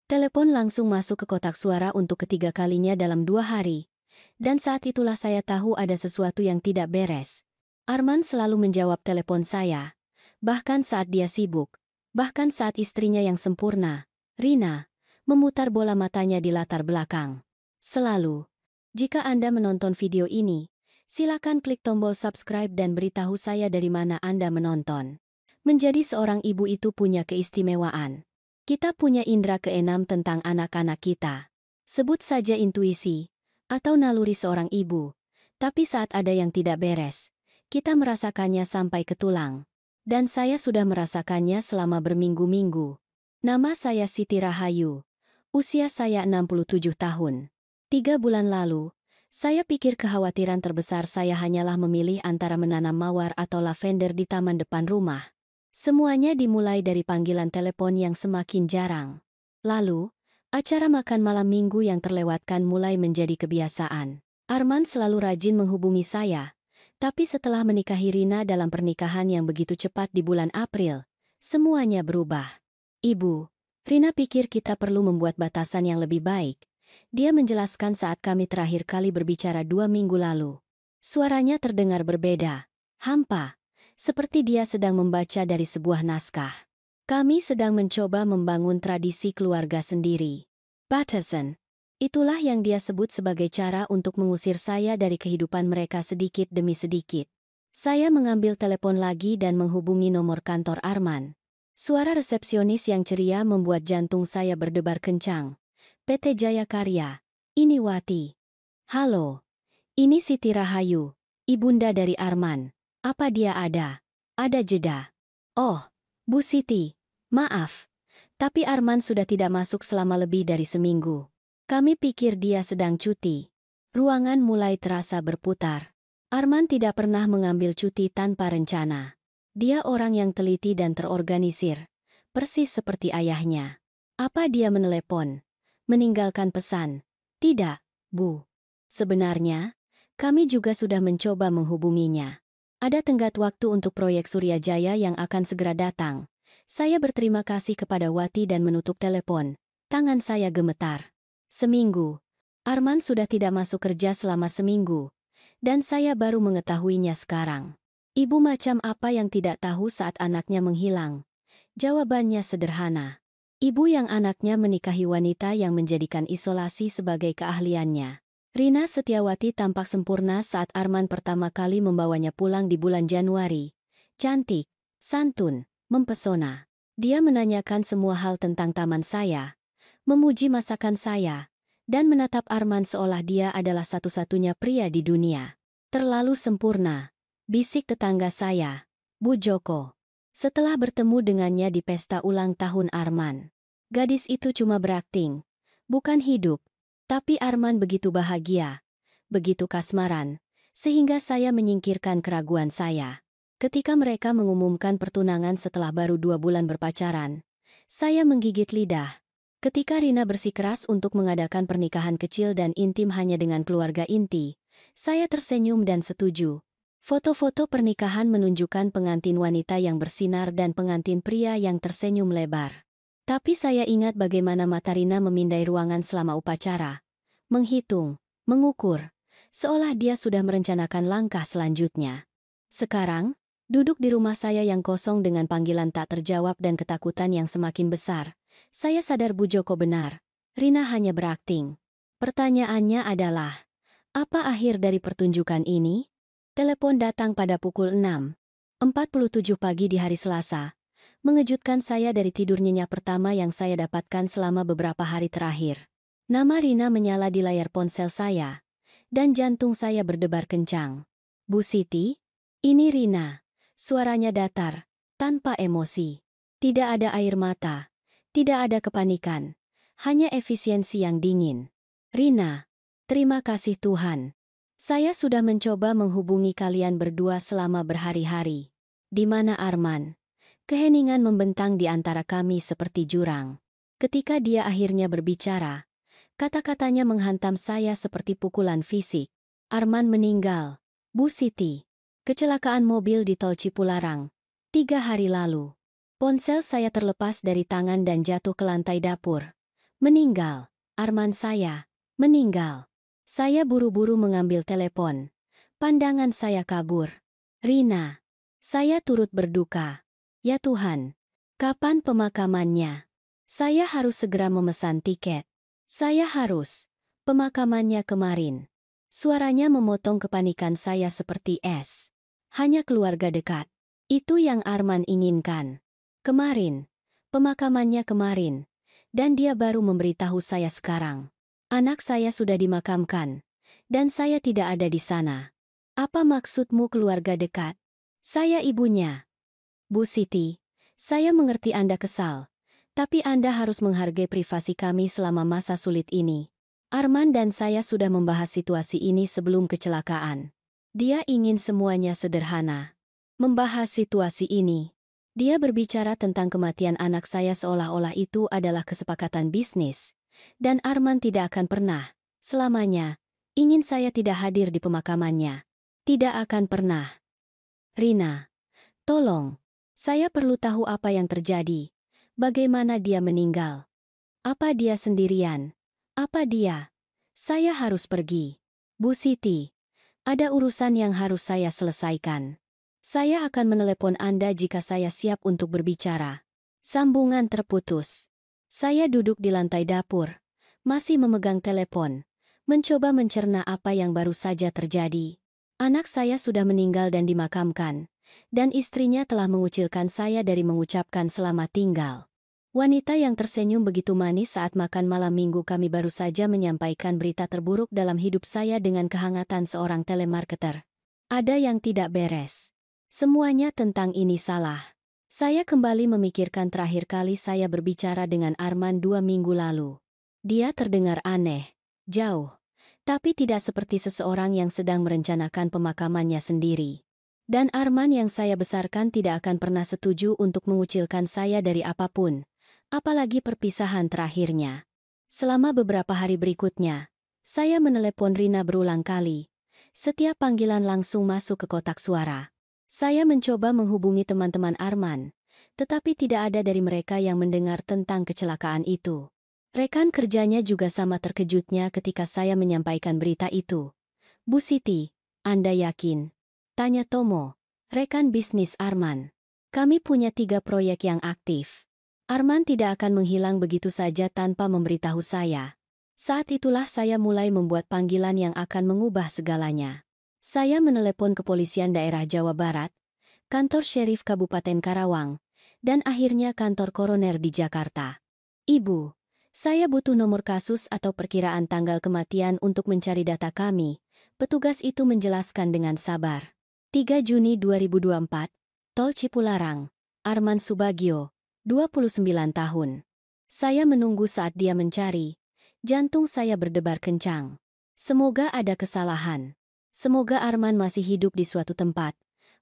Telepon langsung masuk ke kotak suara untuk ketiga kalinya dalam 2 hari. Dan saat itulah saya tahu ada sesuatu yang tidak beres. Arman selalu menjawab telepon saya. Bahkan saat dia sibuk. Bahkan saat istrinya yang sempurna, Rina, memutar bola matanya di latar belakang. Selalu. Jika Anda menonton video ini, silakan klik tombol subscribe dan beritahu saya dari mana Anda menonton. Menjadi seorang ibu itu punya keistimewaan. Kita punya indera keenam tentang anak-anak kita. Sebut saja intuisi, atau naluri seorang ibu. Tapi saat ada yang tidak beres, kita merasakannya sampai ke tulang. Dan saya sudah merasakannya selama berminggu-minggu. Nama saya Siti Rahayu. Usia saya 67 tahun. 3 bulan lalu, saya pikir kekhawatiran terbesar saya hanyalah memilih antara menanam mawar atau lavender di taman depan rumah. Semuanya dimulai dari panggilan telepon yang semakin jarang. Lalu, acara makan malam minggu yang terlewatkan mulai menjadi kebiasaan. Arman selalu rajin menghubungi saya, tapi setelah menikahi Rina dalam pernikahan yang begitu cepat di bulan April, semuanya berubah. Ibu, Rina pikir kita perlu membuat batasan yang lebih baik. Dia menjelaskan saat kami terakhir kali berbicara 2 minggu lalu. Suaranya terdengar berbeda, hampa. Seperti dia sedang membaca dari sebuah naskah. Kami sedang mencoba membangun tradisi keluarga sendiri. Batasan. Itulah yang dia sebut sebagai cara untuk mengusir saya dari kehidupan mereka sedikit demi sedikit. Saya mengambil telepon lagi dan menghubungi nomor kantor Arman. Suara resepsionis yang ceria membuat jantung saya berdebar kencang. PT Jaya Karya. Ini Wati. Halo. Ini Siti Rahayu, ibunda dari Arman. Apa dia ada? Ada jeda. Oh, Bu Siti, maaf. Tapi Arman sudah tidak masuk selama lebih dari seminggu. Kami pikir dia sedang cuti. Ruangan mulai terasa berputar. Arman tidak pernah mengambil cuti tanpa rencana. Dia orang yang teliti dan terorganisir. Persis seperti ayahnya. Apa dia menelepon? Meninggalkan pesan? Tidak, Bu. Sebenarnya, kami juga sudah mencoba menghubunginya. Ada tenggat waktu untuk proyek Surya Jaya yang akan segera datang. Saya berterima kasih kepada Wati dan menutup telepon. Tangan saya gemetar. Seminggu. Arman sudah tidak masuk kerja selama seminggu. Dan saya baru mengetahuinya sekarang. Ibu macam apa yang tidak tahu saat anaknya menghilang? Jawabannya sederhana. Ibu yang anaknya menikahi wanita yang menjadikan isolasi sebagai keahliannya. Rina Setiawati tampak sempurna saat Arman pertama kali membawanya pulang di bulan Januari. Cantik, santun, mempesona. Dia menanyakan semua hal tentang taman saya, memuji masakan saya, dan menatap Arman seolah dia adalah satu-satunya pria di dunia. Terlalu sempurna, bisik tetangga saya, Bu Joko. Setelah bertemu dengannya di pesta ulang tahun Arman. Gadis itu cuma berakting, bukan hidup. Tapi Arman begitu bahagia, begitu kasmaran, sehingga saya menyingkirkan keraguan saya. Ketika mereka mengumumkan pertunangan setelah baru 2 bulan berpacaran, saya menggigit lidah. Ketika Rina bersikeras untuk mengadakan pernikahan kecil dan intim hanya dengan keluarga inti, saya tersenyum dan setuju. Foto-foto pernikahan menunjukkan pengantin wanita yang bersinar dan pengantin pria yang tersenyum lebar. Tapi saya ingat bagaimana mata Rina memindai ruangan selama upacara. Menghitung, mengukur, seolah dia sudah merencanakan langkah selanjutnya. Sekarang, duduk di rumah saya yang kosong dengan panggilan tak terjawab dan ketakutan yang semakin besar, saya sadar Bu Joko benar. Rina hanya berakting. Pertanyaannya adalah, apa akhir dari pertunjukan ini? Telepon datang pada pukul 6.47 pagi di hari Selasa. Mengejutkan saya dari tidur nyenyak pertama yang saya dapatkan selama beberapa hari terakhir. Nama Rina menyala di layar ponsel saya, dan jantung saya berdebar kencang. Bu Siti? Ini Rina. Suaranya datar, tanpa emosi. Tidak ada air mata, tidak ada kepanikan, hanya efisiensi yang dingin. Rina, terima kasih Tuhan. Saya sudah mencoba menghubungi kalian berdua selama berhari-hari. Di mana Arman? Keheningan membentang di antara kami seperti jurang. Ketika dia akhirnya berbicara, kata-katanya menghantam saya seperti pukulan fisik. Arman meninggal. Bu Siti. Kecelakaan mobil di Tol Cipularang. 3 hari lalu. Ponsel saya terlepas dari tangan dan jatuh ke lantai dapur. Meninggal. Arman saya. Meninggal. Saya buru-buru mengambil telepon. Pandangan saya kabur. Rina. Saya turut berduka. Ya Tuhan. Kapan pemakamannya? Saya harus segera memesan tiket. Saya harus. Pemakamannya kemarin. Suaranya memotong kepanikan saya seperti es. Hanya keluarga dekat. Itu yang Arman inginkan. Kemarin. Pemakamannya kemarin. Dan dia baru memberitahu saya sekarang. Anak saya sudah dimakamkan. Dan saya tidak ada di sana. Apa maksudmu keluarga dekat? Saya ibunya. Bu Siti, saya mengerti Anda kesal. Tapi Anda harus menghargai privasi kami selama masa sulit ini. Arman dan saya sudah membahas situasi ini sebelum kecelakaan. Dia ingin semuanya sederhana. Membahas situasi ini. Dia berbicara tentang kematian anak saya seolah-olah itu adalah kesepakatan bisnis. Dan Arman tidak akan pernah, selamanya, ingin saya tidak hadir di pemakamannya. Tidak akan pernah. Rina, tolong. Saya perlu tahu apa yang terjadi. Bagaimana dia meninggal? Apa dia sendirian? Apa dia? Saya harus pergi. Bu Siti, ada urusan yang harus saya selesaikan. Saya akan menelepon Anda jika saya siap untuk berbicara. Sambungan terputus. Saya duduk di lantai dapur, masih memegang telepon, mencoba mencerna apa yang baru saja terjadi. Anak saya sudah meninggal dan dimakamkan. Dan istrinya telah mengucilkan saya dari mengucapkan selamat tinggal. Wanita yang tersenyum begitu manis saat makan malam minggu kami baru saja menyampaikan berita terburuk dalam hidup saya dengan kehangatan seorang telemarketer. Ada yang tidak beres. Semuanya tentang ini salah. Saya kembali memikirkan terakhir kali saya berbicara dengan Arman 2 minggu lalu. Dia terdengar aneh, jauh, tapi tidak seperti seseorang yang sedang merencanakan pemakamannya sendiri. Dan Arman yang saya besarkan tidak akan pernah setuju untuk mengucilkan saya dari apapun, apalagi perpisahan terakhirnya. Selama beberapa hari berikutnya, saya menelepon Rina berulang kali. Setiap panggilan langsung masuk ke kotak suara. Saya mencoba menghubungi teman-teman Arman, tetapi tidak ada dari mereka yang mendengar tentang kecelakaan itu. Rekan kerjanya juga sama terkejutnya ketika saya menyampaikan berita itu. Bu Siti, Anda yakin? Tanya Tomo, rekan bisnis Arman. Kami punya 3 proyek yang aktif. Arman tidak akan menghilang begitu saja tanpa memberitahu saya. Saat itulah saya mulai membuat panggilan yang akan mengubah segalanya. Saya menelepon kepolisian daerah Jawa Barat, kantor Syerif Kabupaten Karawang, dan akhirnya kantor koroner di Jakarta. Ibu, saya butuh nomor kasus atau perkiraan tanggal kematian untuk mencari data kami. Petugas itu menjelaskan dengan sabar. 3 Juni 2024, Tol Cipularang, Arman Subagio, 29 tahun. Saya menunggu saat dia mencari. Jantung saya berdebar kencang. Semoga ada kesalahan. Semoga Arman masih hidup di suatu tempat.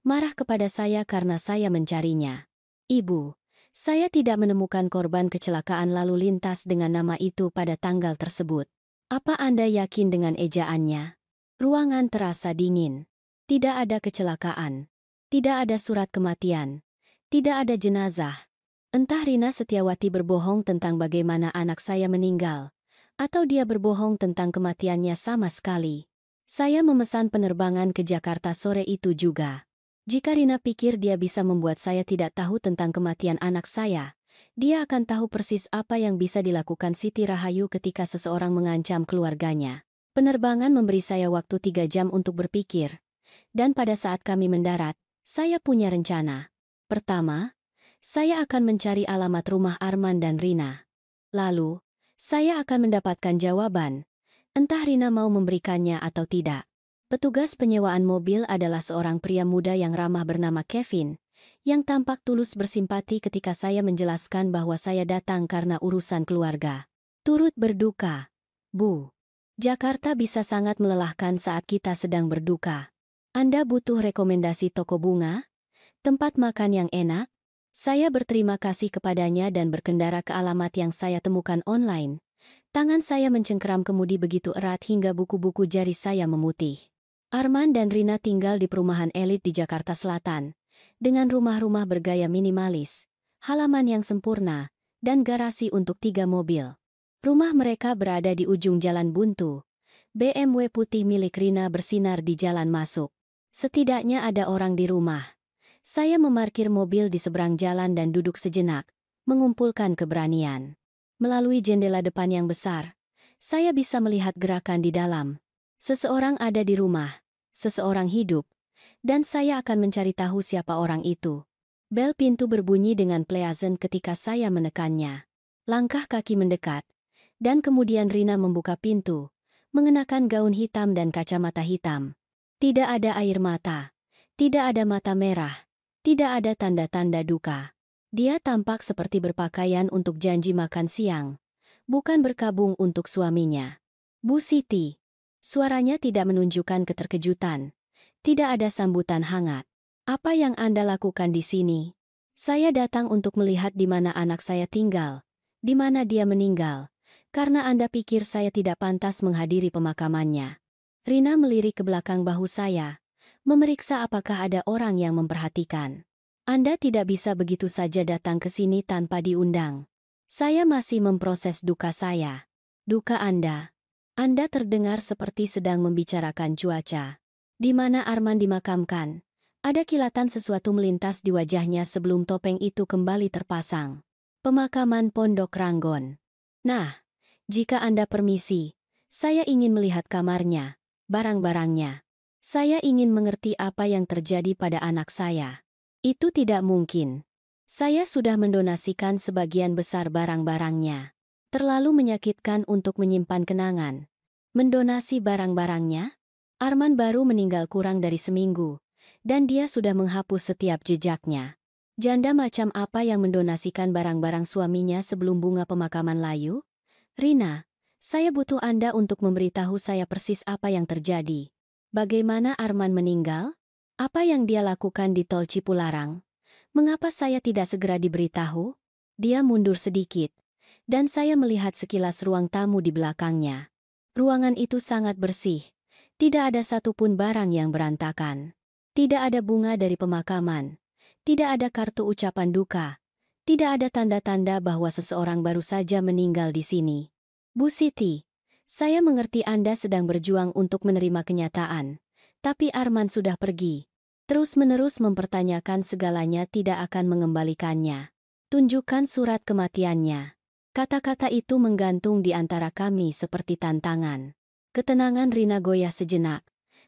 Marah kepada saya karena saya mencarinya. Ibu, saya tidak menemukan korban kecelakaan lalu lintas dengan nama itu pada tanggal tersebut. Apa Anda yakin dengan ejaannya? Ruangan terasa dingin. Tidak ada kecelakaan. Tidak ada surat kematian. Tidak ada jenazah. Entah Rina Setiawati berbohong tentang bagaimana anak saya meninggal, atau dia berbohong tentang kematiannya sama sekali. Saya memesan penerbangan ke Jakarta sore itu juga. Jika Rina pikir dia bisa membuat saya tidak tahu tentang kematian anak saya, dia akan tahu persis apa yang bisa dilakukan Siti Rahayu ketika seseorang mengancam keluarganya. Penerbangan memberi saya waktu 3 jam untuk berpikir. Dan pada saat kami mendarat, saya punya rencana. Pertama, saya akan mencari alamat rumah Arman dan Rina. Lalu, saya akan mendapatkan jawaban, entah Rina mau memberikannya atau tidak. Petugas penyewaan mobil adalah seorang pria muda yang ramah bernama Kevin, yang tampak tulus bersimpati ketika saya menjelaskan bahwa saya datang karena urusan keluarga. Turut berduka, Bu. Jakarta bisa sangat melelahkan saat kita sedang berduka. Anda butuh rekomendasi toko bunga? Tempat makan yang enak? Saya berterima kasih kepadanya dan berkendara ke alamat yang saya temukan online. Tangan saya mencengkeram kemudi begitu erat hingga buku-buku jari saya memutih. Arman dan Rina tinggal di perumahan elit di Jakarta Selatan, dengan rumah-rumah bergaya minimalis, halaman yang sempurna, dan garasi untuk 3 mobil. Rumah mereka berada di ujung jalan buntu. BMW putih milik Rina bersinar di jalan masuk. Setidaknya ada orang di rumah. Saya memarkir mobil di seberang jalan dan duduk sejenak, mengumpulkan keberanian. Melalui jendela depan yang besar, saya bisa melihat gerakan di dalam. Seseorang ada di rumah, seseorang hidup, dan saya akan mencari tahu siapa orang itu. Bel pintu berbunyi dengan pleasant ketika saya menekannya. Langkah kaki mendekat, dan kemudian Rina membuka pintu, mengenakan gaun hitam dan kacamata hitam. Tidak ada air mata, tidak ada mata merah, tidak ada tanda-tanda duka. Dia tampak seperti berpakaian untuk janji makan siang, bukan berkabung untuk suaminya. Bu Siti. Suaranya tidak menunjukkan keterkejutan. Tidak ada sambutan hangat. Apa yang Anda lakukan di sini? Saya datang untuk melihat di mana anak saya tinggal, di mana dia meninggal, karena Anda pikir saya tidak pantas menghadiri pemakamannya. Rina melirik ke belakang bahu saya, memeriksa apakah ada orang yang memperhatikan. Anda tidak bisa begitu saja datang ke sini tanpa diundang. Saya masih memproses duka saya. Duka Anda. Anda terdengar seperti sedang membicarakan cuaca. Di mana Arman dimakamkan? Ada kilatan sesuatu melintas di wajahnya sebelum topeng itu kembali terpasang. Pemakaman Pondok Ranggon. Nah, jika Anda permisi, saya ingin melihat kamarnya, barang-barangnya. Saya ingin mengerti apa yang terjadi pada anak saya. Itu tidak mungkin. Saya sudah mendonasikan sebagian besar barang-barangnya. Terlalu menyakitkan untuk menyimpan kenangan. Mendonasi barang-barangnya? Arman baru meninggal kurang dari seminggu, dan dia sudah menghapus setiap jejaknya. Janda macam apa yang mendonasikan barang-barang suaminya sebelum bunga pemakaman layu? Rina, saya butuh Anda untuk memberitahu saya persis apa yang terjadi. Bagaimana Arman meninggal? Apa yang dia lakukan di Tol Cipularang? Mengapa saya tidak segera diberitahu? Dia mundur sedikit, dan saya melihat sekilas ruang tamu di belakangnya. Ruangan itu sangat bersih. Tidak ada satupun barang yang berantakan. Tidak ada bunga dari pemakaman. Tidak ada kartu ucapan duka. Tidak ada tanda-tanda bahwa seseorang baru saja meninggal di sini. Bu Siti, saya mengerti Anda sedang berjuang untuk menerima kenyataan. Tapi Arman sudah pergi. Terus-menerus mempertanyakan segalanya tidak akan mengembalikannya. Tunjukkan surat kematiannya. Kata-kata itu menggantung di antara kami seperti tantangan. Ketenangan Rina goyah sejenak.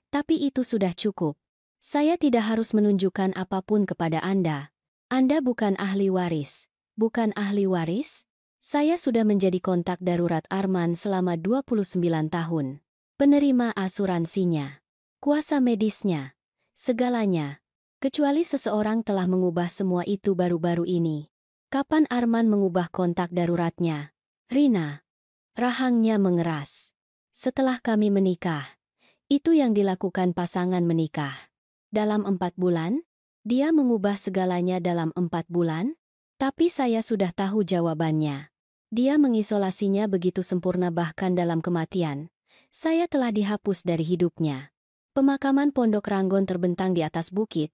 Tapi itu sudah cukup. Saya tidak harus menunjukkan apapun kepada Anda. Anda bukan ahli waris. Bukan ahli waris? Saya sudah menjadi kontak darurat Arman selama 29 tahun. Penerima asuransinya. Kuasa medisnya. Segalanya. Kecuali seseorang telah mengubah semua itu baru-baru ini. Kapan Arman mengubah kontak daruratnya? Rina. Rahangnya mengeras. Setelah kami menikah. Itu yang dilakukan pasangan menikah. Dalam 4 bulan? Dia mengubah segalanya dalam 4 bulan? Tapi saya sudah tahu jawabannya. Dia mengisolasinya begitu sempurna bahkan dalam kematian. Saya telah dihapus dari hidupnya. Pemakaman Pondok Ranggon terbentang di atas bukit,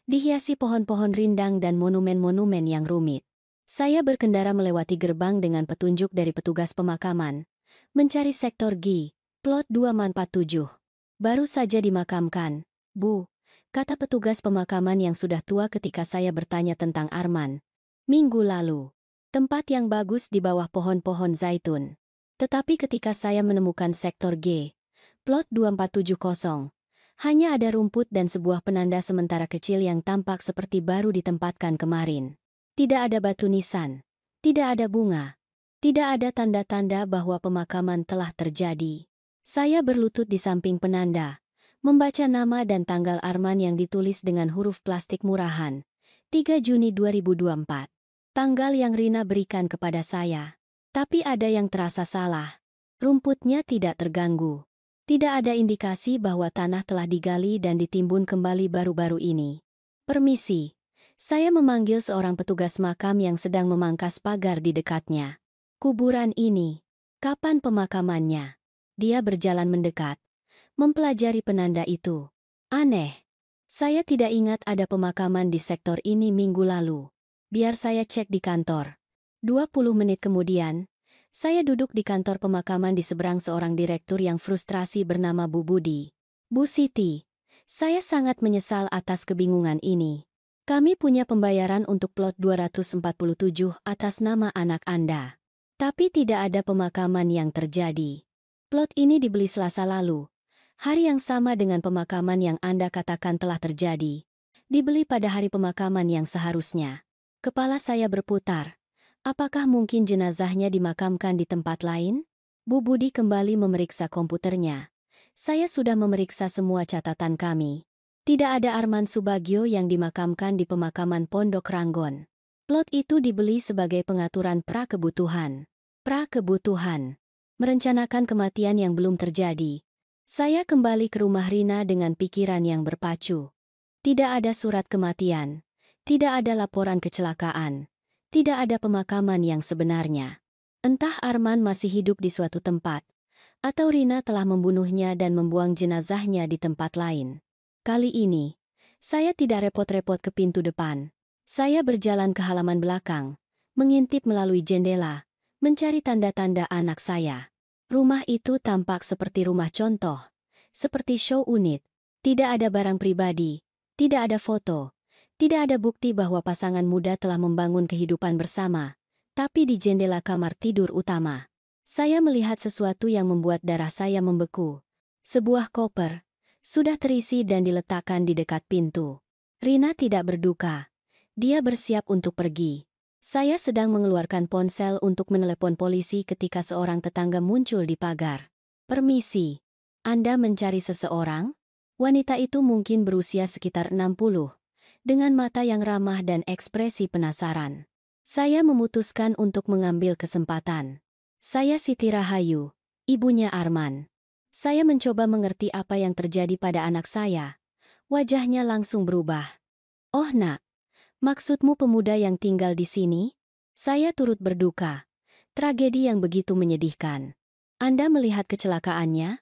dihiasi pohon-pohon rindang dan monumen-monumen yang rumit. Saya berkendara melewati gerbang dengan petunjuk dari petugas pemakaman, mencari sektor G, plot 247. Baru saja dimakamkan, Bu, kata petugas pemakaman yang sudah tua ketika saya bertanya tentang Arman. Minggu lalu. Tempat yang bagus di bawah pohon-pohon zaitun. Tetapi ketika saya menemukan sektor G, plot 2470, hanya ada rumput dan sebuah penanda sementara kecil yang tampak seperti baru ditempatkan kemarin. Tidak ada batu nisan. Tidak ada bunga. Tidak ada tanda-tanda bahwa pemakaman telah terjadi. Saya berlutut di samping penanda, membaca nama dan tanggal Arman yang ditulis dengan huruf plastik murahan. 3 Juni 2024. Tanggal yang Rina berikan kepada saya. Tapi ada yang terasa salah. Rumputnya tidak terganggu. Tidak ada indikasi bahwa tanah telah digali dan ditimbun kembali baru-baru ini. Permisi. Saya memanggil seorang petugas makam yang sedang memangkas pagar di dekatnya. Kuburan ini. Kapan pemakamannya? Dia berjalan mendekat, mempelajari penanda itu. Aneh. Saya tidak ingat ada pemakaman di sektor ini minggu lalu. Biar saya cek di kantor. 20 menit kemudian, Saya duduk di kantor pemakaman di seberang seorang direktur yang frustrasi bernama Bu Budi. Bu Siti, saya sangat menyesal atas kebingungan ini. Kami punya pembayaran untuk plot 247 atas nama anak Anda. Tapi tidak ada pemakaman yang terjadi. Plot ini dibeli Selasa lalu. Hari yang sama dengan pemakaman yang Anda katakan telah terjadi. Dibeli pada hari pemakaman yang seharusnya. Kepala saya berputar. Apakah mungkin jenazahnya dimakamkan di tempat lain? Bu Budi kembali memeriksa komputernya. Saya sudah memeriksa semua catatan kami. Tidak ada Arman Subagio yang dimakamkan di pemakaman Pondok Ranggon. Plot itu dibeli sebagai pengaturan prakebutuhan. Prakebutuhan. Merencanakan kematian yang belum terjadi. Saya kembali ke rumah Rina dengan pikiran yang berpacu. Tidak ada surat kematian. Tidak ada laporan kecelakaan. Tidak ada pemakaman yang sebenarnya. Entah Arman masih hidup di suatu tempat, atau Rina telah membunuhnya dan membuang jenazahnya di tempat lain. Kali ini, saya tidak repot-repot ke pintu depan. Saya berjalan ke halaman belakang, mengintip melalui jendela, mencari tanda-tanda anak saya. Rumah itu tampak seperti rumah contoh, seperti show unit. Tidak ada barang pribadi, tidak ada foto. Tidak ada bukti bahwa pasangan muda telah membangun kehidupan bersama, tapi di jendela kamar tidur utama, saya melihat sesuatu yang membuat darah saya membeku. Sebuah koper, sudah terisi dan diletakkan di dekat pintu. Rina tidak berduka. Dia bersiap untuk pergi. Saya sedang mengeluarkan ponsel untuk menelepon polisi ketika seorang tetangga muncul di pagar. "Permisi, Anda mencari seseorang?" Wanita itu mungkin berusia sekitar 60. Dengan mata yang ramah dan ekspresi penasaran. Saya memutuskan untuk mengambil kesempatan. "Saya Siti Rahayu, ibunya Arman." Saya mencoba mengerti apa yang terjadi pada anak saya. Wajahnya langsung berubah. "Oh nak, maksudmu pemuda yang tinggal di sini?" Saya turut berduka. Tragedi yang begitu menyedihkan. "Anda melihat kecelakaannya?"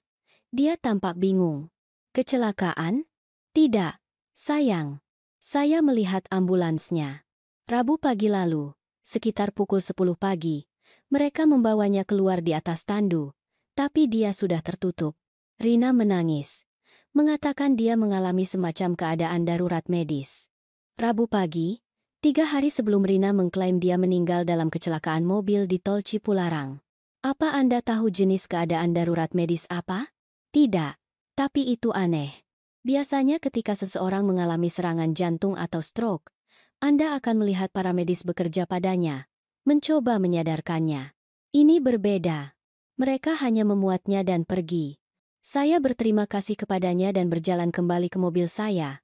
Dia tampak bingung. "Kecelakaan? Tidak, sayang. Saya melihat ambulansnya. Rabu pagi lalu, sekitar pukul 10 pagi, mereka membawanya keluar di atas tandu, tapi dia sudah tertutup." Rina menangis, mengatakan dia mengalami semacam keadaan darurat medis. Rabu pagi, 3 hari sebelum Rina mengklaim dia meninggal dalam kecelakaan mobil di Tol Cipularang. Apa Anda tahu jenis keadaan darurat medis apa? Tidak, tapi itu aneh. Biasanya ketika seseorang mengalami serangan jantung atau stroke, Anda akan melihat para medis bekerja padanya, mencoba menyadarkannya. Ini berbeda. Mereka hanya memuatnya dan pergi. Saya berterima kasih kepadanya dan berjalan kembali ke mobil saya.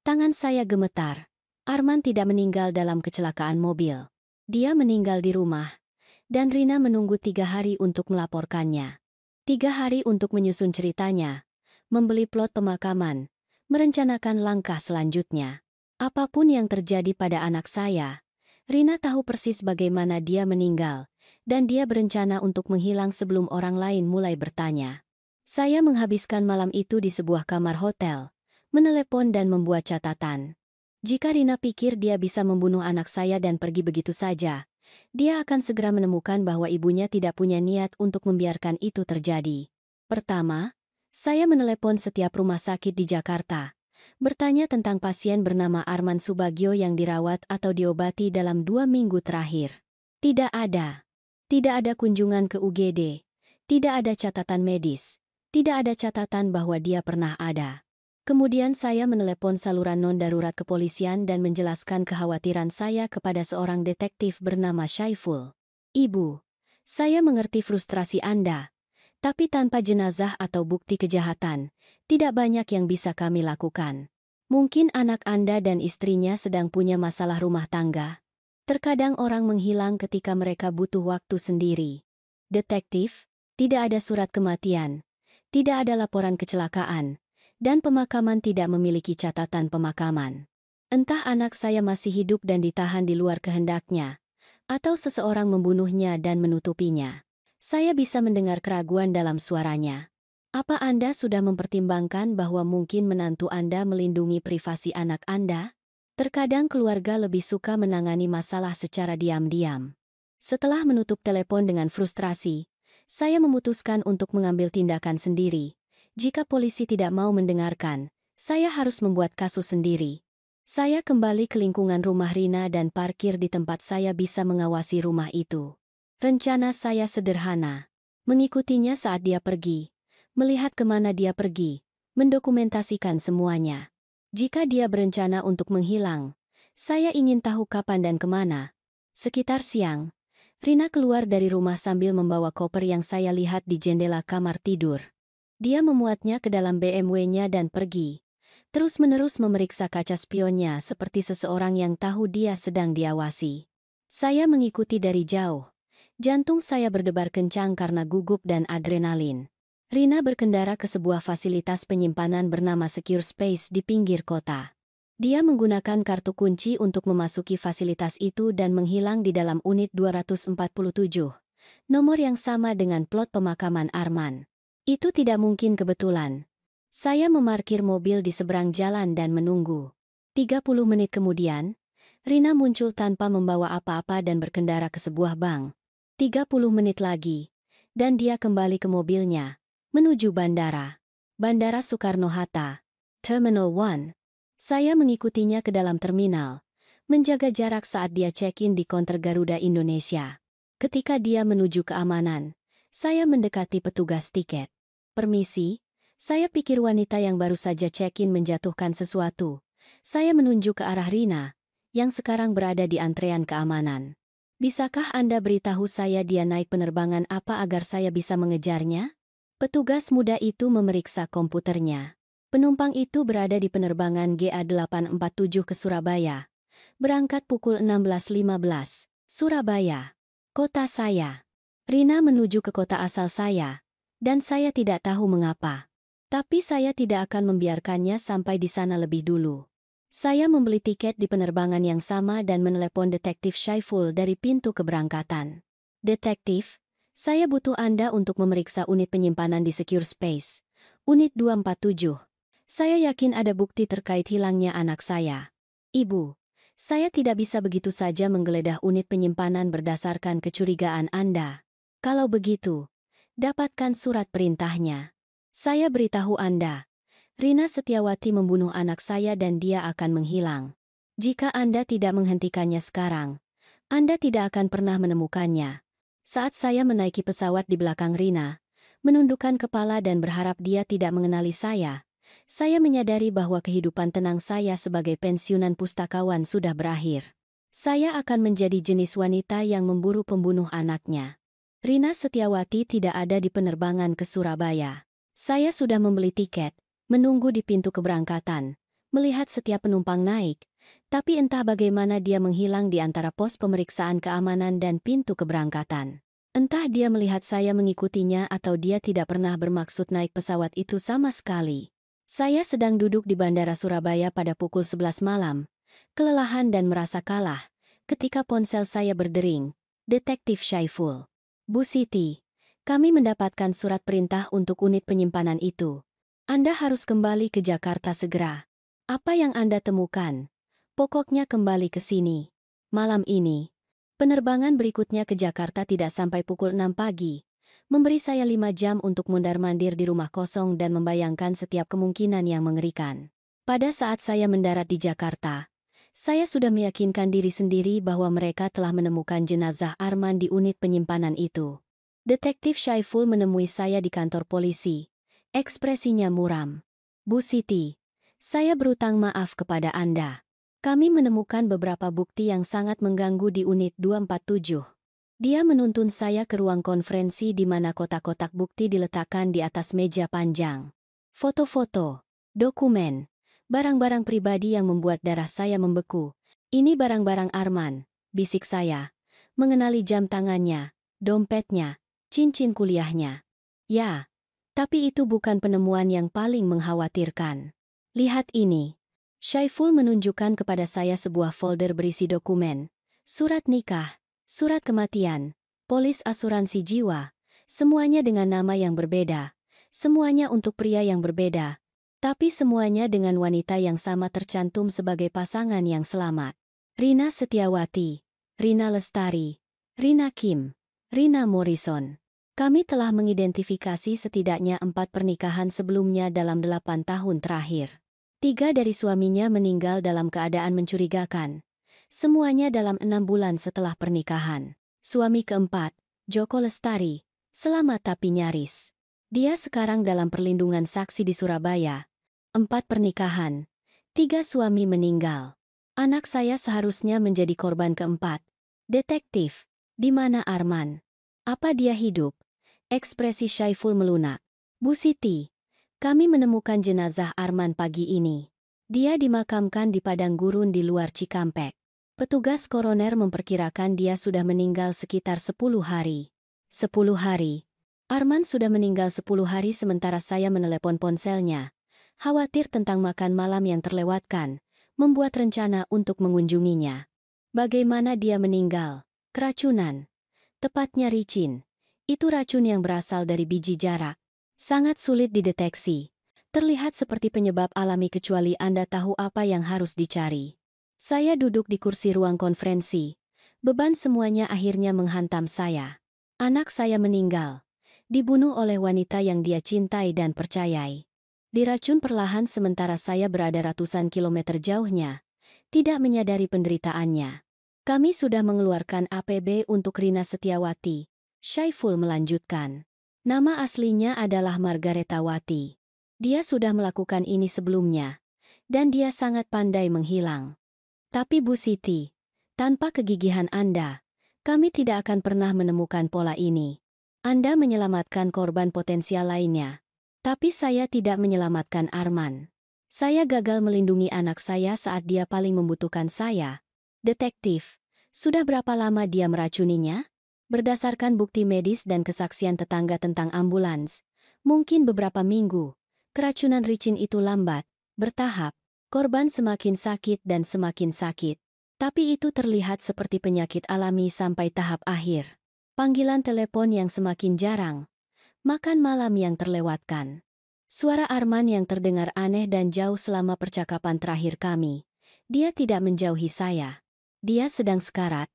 Tangan saya gemetar. Arman tidak meninggal dalam kecelakaan mobil. Dia meninggal di rumah. Dan Rina menunggu 3 hari untuk melaporkannya. 3 hari untuk menyusun ceritanya. Membeli plot pemakaman, merencanakan langkah selanjutnya. Apapun yang terjadi pada anak saya, Rina tahu persis bagaimana dia meninggal, dan dia berencana untuk menghilang sebelum orang lain mulai bertanya. Saya menghabiskan malam itu di sebuah kamar hotel, menelepon dan membuat catatan. Jika Rina pikir dia bisa membunuh anak saya dan pergi begitu saja, dia akan segera menemukan bahwa ibunya tidak punya niat untuk membiarkan itu terjadi. Pertama, saya menelepon setiap rumah sakit di Jakarta, bertanya tentang pasien bernama Arman Subagio yang dirawat atau diobati dalam 2 minggu terakhir. Tidak ada. Tidak ada kunjungan ke UGD. Tidak ada catatan medis. Tidak ada catatan bahwa dia pernah ada. Kemudian saya menelepon saluran non-darurat kepolisian dan menjelaskan kekhawatiran saya kepada seorang detektif bernama Syaiful. "Ibu, saya mengerti frustrasi Anda. Tapi tanpa jenazah atau bukti kejahatan, tidak banyak yang bisa kami lakukan. Mungkin anak Anda dan istrinya sedang punya masalah rumah tangga. Terkadang orang menghilang ketika mereka butuh waktu sendiri." "Detektif, tidak ada surat kematian, tidak ada laporan kecelakaan, dan pemakaman tidak memiliki catatan pemakaman. Entah anak saya masih hidup dan ditahan di luar kehendaknya, atau seseorang membunuhnya dan menutupinya." Saya bisa mendengar keraguan dalam suaranya. "Apa Anda sudah mempertimbangkan bahwa mungkin menantu Anda melindungi privasi anak Anda? Terkadang keluarga lebih suka menangani masalah secara diam-diam." Setelah menutup telepon dengan frustrasi, saya memutuskan untuk mengambil tindakan sendiri. Jika polisi tidak mau mendengarkan, saya harus membuat kasus sendiri. Saya kembali ke lingkungan rumah Rina dan parkir di tempat saya bisa mengawasi rumah itu. Rencana saya sederhana. Mengikutinya saat dia pergi, melihat kemana dia pergi, mendokumentasikan semuanya. Jika dia berencana untuk menghilang, saya ingin tahu kapan dan kemana. Sekitar siang, Rina keluar dari rumah sambil membawa koper yang saya lihat di jendela kamar tidur. Dia memuatnya ke dalam BMW-nya dan pergi, terus-menerus memeriksa kaca spionnya seperti seseorang yang tahu dia sedang diawasi. Saya mengikuti dari jauh. Jantung saya berdebar kencang karena gugup dan adrenalin. Rina berkendara ke sebuah fasilitas penyimpanan bernama Secure Space di pinggir kota. Dia menggunakan kartu kunci untuk memasuki fasilitas itu dan menghilang di dalam unit 247, nomor yang sama dengan plot pemakaman Arman. Itu tidak mungkin kebetulan. Saya memarkir mobil di seberang jalan dan menunggu. 30 menit kemudian, Rina muncul tanpa membawa apa-apa dan berkendara ke sebuah bank. 30 menit lagi, dan dia kembali ke mobilnya, menuju bandara. Bandara Soekarno-Hatta, Terminal 1. Saya mengikutinya ke dalam terminal, menjaga jarak saat dia check-in di konter Garuda Indonesia. Ketika dia menuju keamanan, saya mendekati petugas tiket. Permisi, saya pikir wanita yang baru saja check-in menjatuhkan sesuatu. Saya menunjuk ke arah Rina, yang sekarang berada di antrean keamanan. Bisakah Anda beritahu saya dia naik penerbangan apa agar saya bisa mengejarnya? Petugas muda itu memeriksa komputernya. Penumpang itu berada di penerbangan GA847 ke Surabaya. Berangkat pukul 16.15, Surabaya. Kota saya. Rina menuju ke kota asal saya, dan saya tidak tahu mengapa. Tapi saya tidak akan membiarkannya sampai di sana lebih dulu. Saya membeli tiket di penerbangan yang sama dan menelepon Detektif Syaiful dari pintu keberangkatan. Detektif, saya butuh Anda untuk memeriksa unit penyimpanan di Secure Space. Unit 247. Saya yakin ada bukti terkait hilangnya anak saya. Ibu, saya tidak bisa begitu saja menggeledah unit penyimpanan berdasarkan kecurigaan Anda. Kalau begitu, dapatkan surat perintahnya. Saya beritahu Anda, Rina Setiawati membunuh anak saya dan dia akan menghilang. Jika Anda tidak menghentikannya sekarang, Anda tidak akan pernah menemukannya. Saat saya menaiki pesawat di belakang Rina, menundukkan kepala dan berharap dia tidak mengenali saya menyadari bahwa kehidupan tenang saya sebagai pensiunan pustakawan sudah berakhir. Saya akan menjadi jenis wanita yang memburu pembunuh anaknya. Rina Setiawati tidak ada di penerbangan ke Surabaya. Saya sudah membeli tiket, menunggu di pintu keberangkatan, melihat setiap penumpang naik, tapi entah bagaimana dia menghilang di antara pos pemeriksaan keamanan dan pintu keberangkatan. Entah dia melihat saya mengikutinya atau dia tidak pernah bermaksud naik pesawat itu sama sekali. Saya sedang duduk di Bandara Surabaya pada pukul 11 malam, kelelahan dan merasa kalah, ketika ponsel saya berdering. Detektif Syaiful. Bu Siti, kami mendapatkan surat perintah untuk unit penyimpanan itu. Anda harus kembali ke Jakarta segera. Apa yang Anda temukan? Pokoknya kembali ke sini. Malam ini. Penerbangan berikutnya ke Jakarta tidak sampai pukul 6 pagi. Memberi saya 5 jam untuk mondar-mandir di rumah kosong dan membayangkan setiap kemungkinan yang mengerikan. Pada saat saya mendarat di Jakarta, saya sudah meyakinkan diri sendiri bahwa mereka telah menemukan jenazah Arman di unit penyimpanan itu. Detektif Syaiful menemui saya di kantor polisi. Ekspresinya muram. Bu Siti, saya berutang maaf kepada Anda. Kami menemukan beberapa bukti yang sangat mengganggu di unit 247. Dia menuntun saya ke ruang konferensi di mana kotak-kotak bukti diletakkan di atas meja panjang. Foto-foto, dokumen, barang-barang pribadi yang membuat darah saya membeku. Ini barang-barang Arman, bisik saya. Mengenali jam tangannya, dompetnya, cincin kuliahnya. Ya, tapi itu bukan penemuan yang paling mengkhawatirkan. Lihat ini. Syaiful menunjukkan kepada saya sebuah folder berisi dokumen, surat nikah, surat kematian, polis asuransi jiwa, semuanya dengan nama yang berbeda, semuanya untuk pria yang berbeda, tapi semuanya dengan wanita yang sama tercantum sebagai pasangan yang selamat. Rina Setiawati, Rina Lestari, Rina Kim, Rina Morrison. Kami telah mengidentifikasi setidaknya 4 pernikahan sebelumnya dalam 8 tahun terakhir. 3 dari suaminya meninggal dalam keadaan mencurigakan. Semuanya dalam 6 bulan setelah pernikahan. Suami keempat, Joko Lestari, selamat tapi nyaris. Dia sekarang dalam perlindungan saksi di Surabaya. 4 pernikahan, 3 suami meninggal. Anak saya seharusnya menjadi korban keempat. Detektif, di mana Arman? Apa dia hidup? Ekspresi Syaiful melunak. Bu Siti, kami menemukan jenazah Arman pagi ini. Dia dimakamkan di padang gurun di luar Cikampek. Petugas koroner memperkirakan dia sudah meninggal sekitar 10 hari. 10 hari. Arman sudah meninggal 10 hari sementara saya menelepon ponselnya. Khawatir tentang makan malam yang terlewatkan, membuat rencana untuk mengunjunginya. Bagaimana dia meninggal? Keracunan. Tepatnya ricin. Itu racun yang berasal dari biji jarak. Sangat sulit dideteksi. Terlihat seperti penyebab alami kecuali Anda tahu apa yang harus dicari. Saya duduk di kursi ruang konferensi. Beban semuanya akhirnya menghantam saya. Anak saya meninggal. Dibunuh oleh wanita yang dia cintai dan percayai. Diracun perlahan sementara saya berada ratusan kilometer jauhnya. Tidak menyadari penderitaannya. Kami sudah mengeluarkan APB untuk Rina Setiawati. Syaiful melanjutkan. Nama aslinya adalah Margaretawati. Dia sudah melakukan ini sebelumnya. Dan dia sangat pandai menghilang. Tapi Bu Siti, tanpa kegigihan Anda, kami tidak akan pernah menemukan pola ini. Anda menyelamatkan korban potensial lainnya. Tapi saya tidak menyelamatkan Arman. Saya gagal melindungi anak saya saat dia paling membutuhkan saya. Detektif, sudah berapa lama dia meracuninya? Berdasarkan bukti medis dan kesaksian tetangga tentang ambulans, mungkin beberapa minggu. Keracunan ricin itu lambat, bertahap. Korban semakin sakit dan semakin sakit. Tapi itu terlihat seperti penyakit alami sampai tahap akhir. Panggilan telepon yang semakin jarang. Makan malam yang terlewatkan. Suara Arman yang terdengar aneh dan jauh selama percakapan terakhir kami. Dia tidak menjauhi saya. Dia sedang sekarat.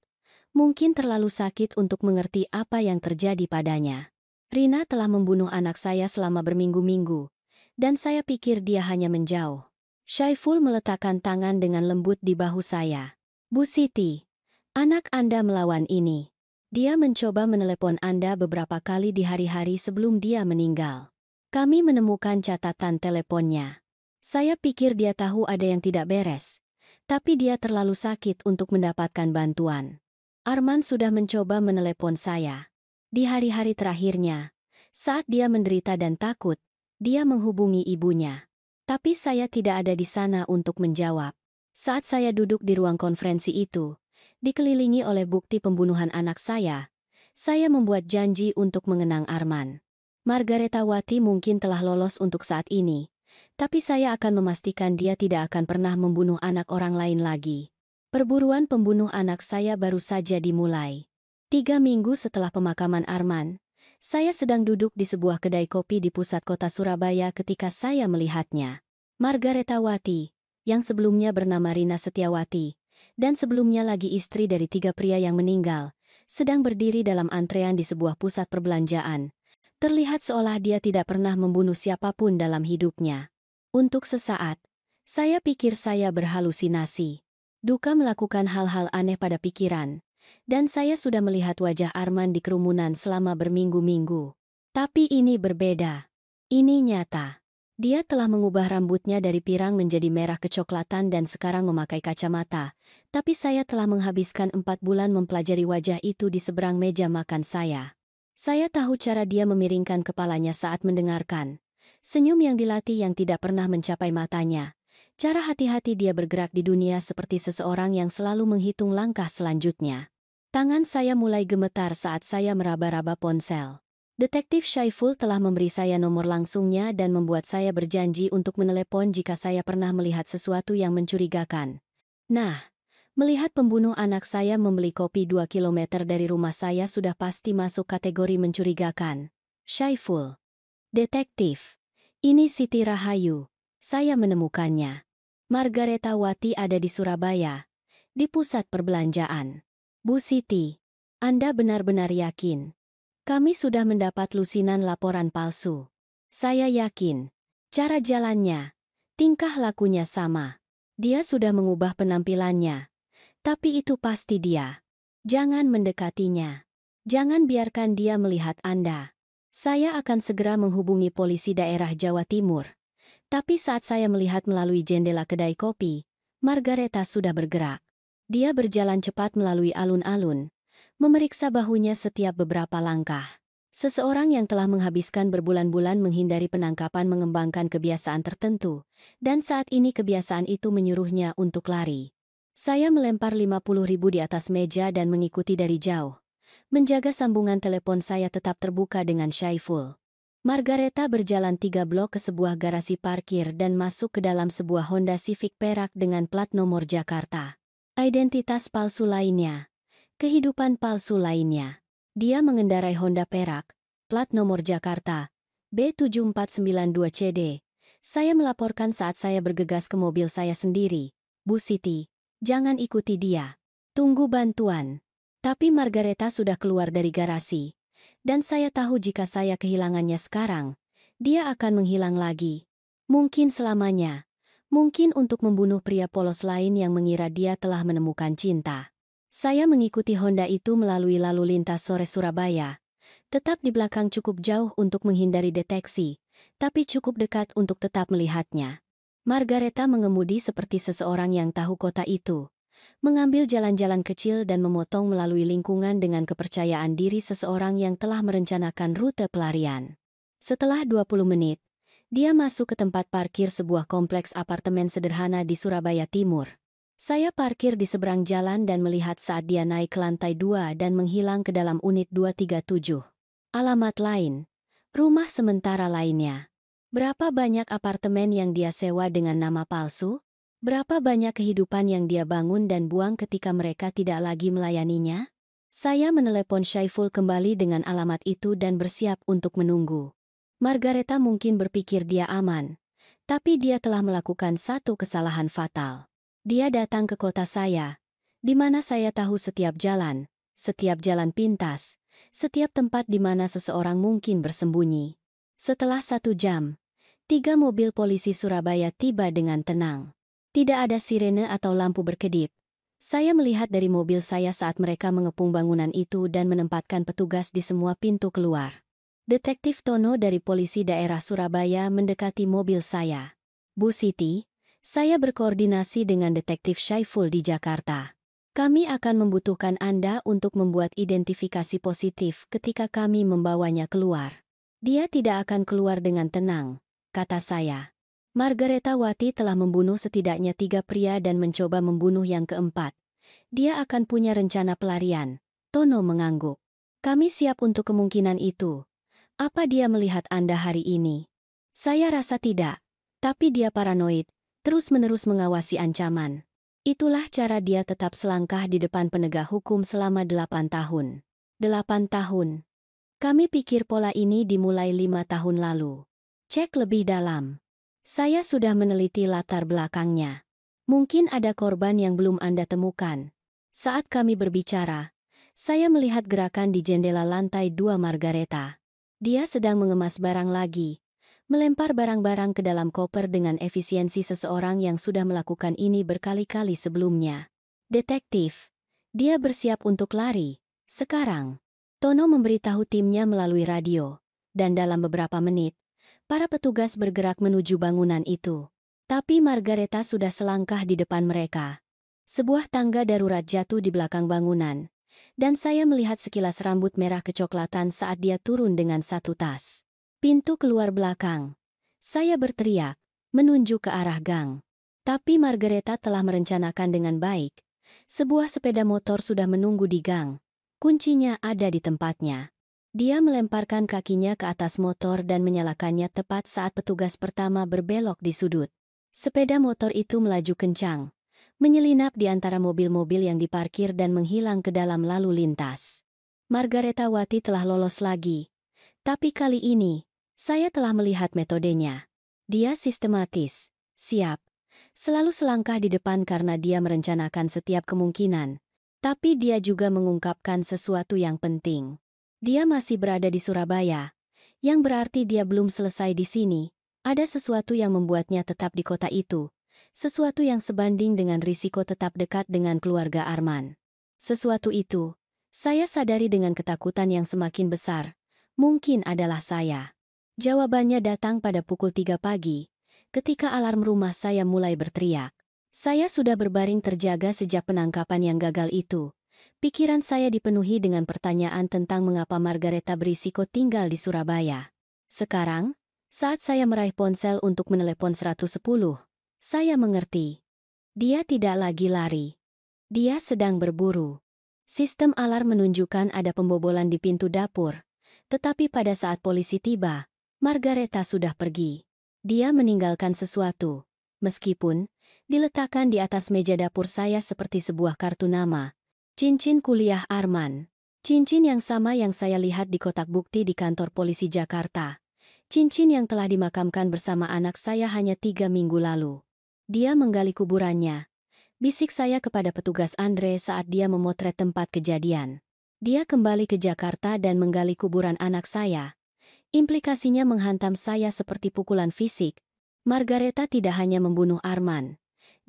Mungkin terlalu sakit untuk mengerti apa yang terjadi padanya. Rina telah membunuh anak saya selama berminggu-minggu. Dan saya pikir dia hanya menjauh. Syaiful meletakkan tangan dengan lembut di bahu saya. Bu Siti, anak Anda melawan ini. Dia mencoba menelepon Anda beberapa kali di hari-hari sebelum dia meninggal. Kami menemukan catatan teleponnya. Saya pikir dia tahu ada yang tidak beres. Tapi dia terlalu sakit untuk mendapatkan bantuan. Arman sudah mencoba menelepon saya. Di hari-hari terakhirnya, saat dia menderita dan takut, dia menghubungi ibunya. Tapi saya tidak ada di sana untuk menjawab. Saat saya duduk di ruang konferensi itu, dikelilingi oleh bukti pembunuhan anak saya membuat janji untuk mengenang Arman. Margaretawati mungkin telah lolos untuk saat ini, tapi saya akan memastikan dia tidak akan pernah membunuh anak orang lain lagi. Perburuan pembunuh anak saya baru saja dimulai. 3 minggu setelah pemakaman Arman, saya sedang duduk di sebuah kedai kopi di pusat kota Surabaya ketika saya melihatnya. Margaretawati, yang sebelumnya bernama Rina Setiawati, dan sebelumnya lagi istri dari 3 pria yang meninggal, sedang berdiri dalam antrean di sebuah pusat perbelanjaan. Terlihat seolah dia tidak pernah membunuh siapapun dalam hidupnya. Untuk sesaat, saya pikir saya berhalusinasi. Duka melakukan hal-hal aneh pada pikiran, dan saya sudah melihat wajah Arman di kerumunan selama berminggu-minggu. Tapi ini berbeda. Ini nyata. Dia telah mengubah rambutnya dari pirang menjadi merah kecoklatan dan sekarang memakai kacamata. Tapi saya telah menghabiskan 4 bulan mempelajari wajah itu di seberang meja makan saya. Saya tahu cara dia memiringkan kepalanya saat mendengarkan. Senyum yang dilatih yang tidak pernah mencapai matanya. Cara hati-hati dia bergerak di dunia seperti seseorang yang selalu menghitung langkah selanjutnya. Tangan saya mulai gemetar saat saya meraba-raba ponsel. Detektif Syaiful telah memberi saya nomor langsungnya dan membuat saya berjanji untuk menelepon jika saya pernah melihat sesuatu yang mencurigakan. Nah, melihat pembunuh anak saya membeli kopi 2 kilometer dari rumah saya sudah pasti masuk kategori mencurigakan. Syaiful. Detektif. Ini Siti Rahayu. Saya menemukannya. Margaretawati ada di Surabaya, di pusat perbelanjaan. Bu Siti, Anda benar-benar yakin? Kami sudah mendapat lusinan laporan palsu. Saya yakin. Cara jalannya, tingkah lakunya sama. Dia sudah mengubah penampilannya. Tapi itu pasti dia. Jangan mendekatinya. Jangan biarkan dia melihat Anda. Saya akan segera menghubungi polisi daerah Jawa Timur. Tapi saat saya melihat melalui jendela kedai kopi, Margareta sudah bergerak. Dia berjalan cepat melalui alun-alun, memeriksa bahunya setiap beberapa langkah. Seseorang yang telah menghabiskan berbulan-bulan menghindari penangkapan mengembangkan kebiasaan tertentu, dan saat ini kebiasaan itu menyuruhnya untuk lari. Saya melempar 50.000 di atas meja dan mengikuti dari jauh. Menjaga sambungan telepon saya tetap terbuka dengan Syaiful. Margareta berjalan 3 blok ke sebuah garasi parkir dan masuk ke dalam sebuah Honda Civic perak dengan plat nomor Jakarta. Identitas palsu lainnya. Kehidupan palsu lainnya. Dia mengendarai Honda perak, plat nomor Jakarta, B7492CD. Saya melaporkan saat saya bergegas ke mobil saya sendiri. Bu Siti, jangan ikuti dia. Tunggu bantuan. Tapi Margareta sudah keluar dari garasi. Dan saya tahu jika saya kehilangannya sekarang, dia akan menghilang lagi. Mungkin selamanya. Mungkin untuk membunuh pria polos lain yang mengira dia telah menemukan cinta. Saya mengikuti Honda itu melalui lalu lintas sore Surabaya. Tetap di belakang cukup jauh untuk menghindari deteksi, tapi cukup dekat untuk tetap melihatnya. Margareta mengemudi seperti seseorang yang tahu kota itu. Mengambil jalan-jalan kecil dan memotong melalui lingkungan dengan kepercayaan diri seseorang yang telah merencanakan rute pelarian. Setelah 20 menit, dia masuk ke tempat parkir sebuah kompleks apartemen sederhana di Surabaya Timur. Saya parkir di seberang jalan dan melihat saat dia naik ke lantai 2 dan menghilang ke dalam unit 237. Alamat lain, rumah sementara lainnya. Berapa banyak apartemen yang dia sewa dengan nama palsu? Berapa banyak kehidupan yang dia bangun dan buang ketika mereka tidak lagi melayaninya? Saya menelepon Syaiful kembali dengan alamat itu dan bersiap untuk menunggu. Margareta mungkin berpikir dia aman, tapi dia telah melakukan satu kesalahan fatal. Dia datang ke kota saya, di mana saya tahu setiap jalan pintas, setiap tempat di mana seseorang mungkin bersembunyi. Setelah 1 jam, 3 mobil polisi Surabaya tiba dengan tenang. Tidak ada sirene atau lampu berkedip. Saya melihat dari mobil saya saat mereka mengepung bangunan itu dan menempatkan petugas di semua pintu keluar. Detektif Tono dari polisi daerah Surabaya mendekati mobil saya. Bu Siti, saya berkoordinasi dengan detektif Syaiful di Jakarta. Kami akan membutuhkan Anda untuk membuat identifikasi positif ketika kami membawanya keluar. Dia tidak akan keluar dengan tenang, kata saya. Margareta Wati telah membunuh setidaknya 3 pria dan mencoba membunuh yang keempat. Dia akan punya rencana pelarian. Tono mengangguk. Kami siap untuk kemungkinan itu. Apa dia melihat Anda hari ini? Saya rasa tidak. Tapi dia paranoid, terus-menerus mengawasi ancaman. Itulah cara dia tetap selangkah di depan penegak hukum selama 8 tahun. 8 tahun. Kami pikir pola ini dimulai 5 tahun lalu. Cek lebih dalam. Saya sudah meneliti latar belakangnya. Mungkin ada korban yang belum Anda temukan. Saat kami berbicara, saya melihat gerakan di jendela lantai 2 Margareta. Dia sedang mengemas barang lagi, melempar barang-barang ke dalam koper dengan efisiensi seseorang yang sudah melakukan ini berkali-kali sebelumnya. Detektif, dia bersiap untuk lari. Sekarang, Tono memberitahu timnya melalui radio, dan dalam beberapa menit, para petugas bergerak menuju bangunan itu. Tapi Margareta sudah selangkah di depan mereka. Sebuah tangga darurat jatuh di belakang bangunan, dan saya melihat sekilas rambut merah kecoklatan saat dia turun dengan satu tas. Pintu keluar belakang. Saya berteriak, menunjuk ke arah gang. Tapi Margareta telah merencanakan dengan baik. Sebuah sepeda motor sudah menunggu di gang. Kuncinya ada di tempatnya. Dia melemparkan kakinya ke atas motor dan menyalakannya tepat saat petugas pertama berbelok di sudut. Sepeda motor itu melaju kencang, menyelinap di antara mobil-mobil yang diparkir dan menghilang ke dalam lalu lintas. Margareta Wati telah lolos lagi. Tapi kali ini, saya telah melihat metodenya. Dia sistematis, siap, selalu selangkah di depan karena dia merencanakan setiap kemungkinan. Tapi dia juga mengungkapkan sesuatu yang penting. Dia masih berada di Surabaya, yang berarti dia belum selesai di sini. Ada sesuatu yang membuatnya tetap di kota itu. Sesuatu yang sebanding dengan risiko tetap dekat dengan keluarga Arman. Sesuatu itu, saya sadari dengan ketakutan yang semakin besar. Mungkin adalah saya. Jawabannya datang pada pukul 3 pagi, ketika alarm rumah saya mulai berteriak. Saya sudah berbaring terjaga sejak penangkapan yang gagal itu. Pikiran saya dipenuhi dengan pertanyaan tentang mengapa Margareta berisiko tinggal di Surabaya. Sekarang, saat saya meraih ponsel untuk menelepon 110, saya mengerti. Dia tidak lagi lari. Dia sedang berburu. Sistem alarm menunjukkan ada pembobolan di pintu dapur. Tetapi pada saat polisi tiba, Margareta sudah pergi. Dia meninggalkan sesuatu. Meskipun diletakkan di atas meja dapur saya seperti sebuah kartu nama. Cincin kuliah Arman. Cincin yang sama yang saya lihat di kotak bukti di kantor polisi Jakarta. Cincin yang telah dimakamkan bersama anak saya hanya 3 minggu lalu. Dia menggali kuburannya. Bisik saya kepada petugas Andre saat dia memotret tempat kejadian. Dia kembali ke Jakarta dan menggali kuburan anak saya. Implikasinya menghantam saya seperti pukulan fisik. Margareta tidak hanya membunuh Arman.